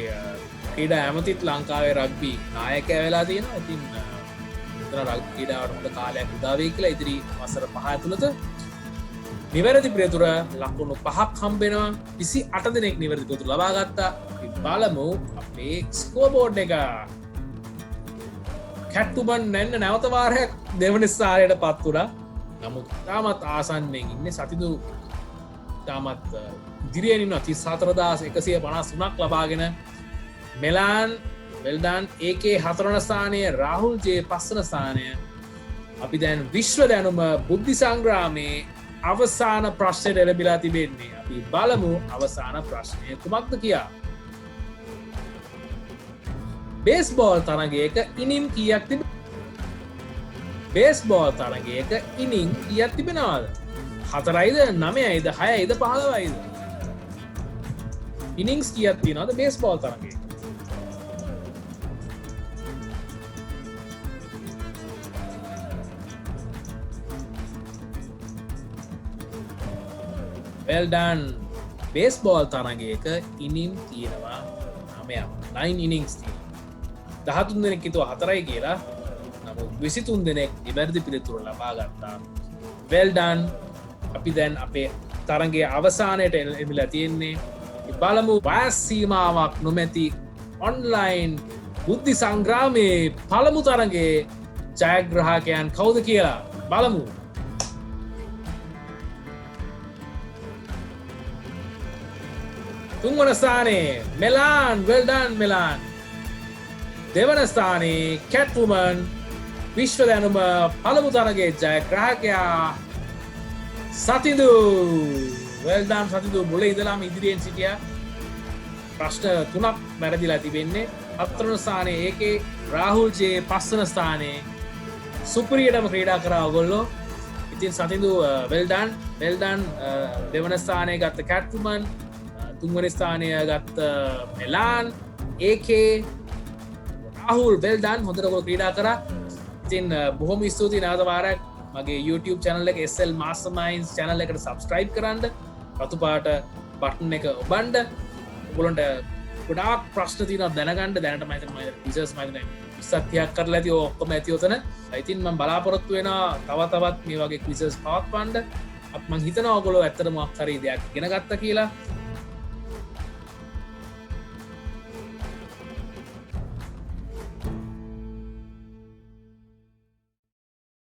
ක්‍රීඩා ඇමතිත් ලංකාවේ රග්බි නායකයා වෙලා තියෙනවා. ඉතින් මෙතන රග්බි ක්‍රීඩාවට හොඳ කාලයක් උදා වෙයි කියලා ඉදිරි වසර 5 ඇතුළත නිවැරදි පිළිතුර ලකුණු 5ක් හම්බ වෙනවා. 28 දෙනෙක් නිවැරදි පිළිතුර ලබා ගත්තා. අපි බලමු අපේ ස්කෝර් බෝඩ් එක. කැට්කුමන් නැන්න නැවත වාරයක් දෙවන ස්ථානයට පත් වුණා. නමුත් තාමත් ආසන්නෙන් ඉන්න සතිදු තාමත් දිරියනින්න 34,153ක් ලබාගෙන මෙලාන් වෙල්ඩාන් ඒකේ 4වන ස්ථානය රාහුල් ජේ 5 වන ස්ථානය අපි දැන් විශ්ව දැනුම බුද්ධි සංග්‍රාමයේ අවසාන ප්‍රශ්නයට එළඹිලා තිබෙන්නේ අපි බලමු අවසාන ප්‍රශ්නය කුමක්ද කියා බේස්බෝල් තරගයක ඉනිම් කීයක් තිබෙනවද බේස්බෝල් තරගයක ඉනිම් කීයක් තිබෙනවද 4යිද 9යිද 6යිද 15යිද ඉනිංස් කීයක් තියෙනවද බේස්බෝල් තරගයක වෙල්ඩන් බේස්බෝල් තරගයක ඉනිම් තියෙනවා 9 ඉනිංස් තියෙනවා 13 දෙනෙක් හිතුව 4යි කියලා නමුත් 23 දෙනෙක් නිවැරදි පිළිතුර ලබා ගත්තා වෙල්ඩන් අපි දැන් අපේ තරගයේ අවසානයට එමිලා තියෙන්නේ බලමු වයස් සීමාවක් නොමැති ඔන්ලයින් බුද්ධි සංග්‍රාමයේ පළමු තරගයේ ජයග්‍රාහකයන් කවුද කියලා බලමු තුන්වන ස්ථානයේ මෙලාන් වෙල්ඩන් මෙලාන් දෙවන ස්ථානයේ කැට්වුමන් විශ්ව දැනුම පළමු තරගයේ ජයග්‍රාහකයා සතිදු වෙල්ඩන් සතිදු මුල ඉඳලාම ඉදිරියෙන් සිටියා ප්‍රශ්න 3ක් වැරදිලා තිබෙන්නේ 4 වන ස්ථානයේ ඒකේ රාහුල් ජේ 5 වන ස්ථානයේ සුපිරියටම ක්‍රීඩා කරා ඔයගොල්ලෝ ඉතින් සතිදු වෙල්ඩන් දෙවන ස්ථානයේ ගත්ත කැට්වුමන් තුන්වන ස්ථානය ගත්ත මෙලාන් ඒකේ රාහුල් වෙල්ඩන් හොඳට ක්‍රීඩා කරා ඉතින් බොහොම ස්තුතියි නැවත වාරයක් මගේ YouTube channel එක SL Masterminds channel එකට subscribe කරන්න රතු පාට බටන් එක ඔබන්න ඔයගොල්ලන්ට ගොඩාක් ප්‍රශ්න තියෙනවා දැනගන්න දැනට මම හිතන්නේ රිසර්ච් මම හිතන්නේ 20ක් කරලා ඇති ඔක්කොම ඇති උතන ඉතින් මම බලාපොරොත්තු වෙනවා තවත් මේ වගේ quizzes පවත්වන්න මම හිතනවා ඔයගොල්ලෝ ඇත්තටම මොකක් හරි දෙයක් ඉගෙන ගත්තා කියලා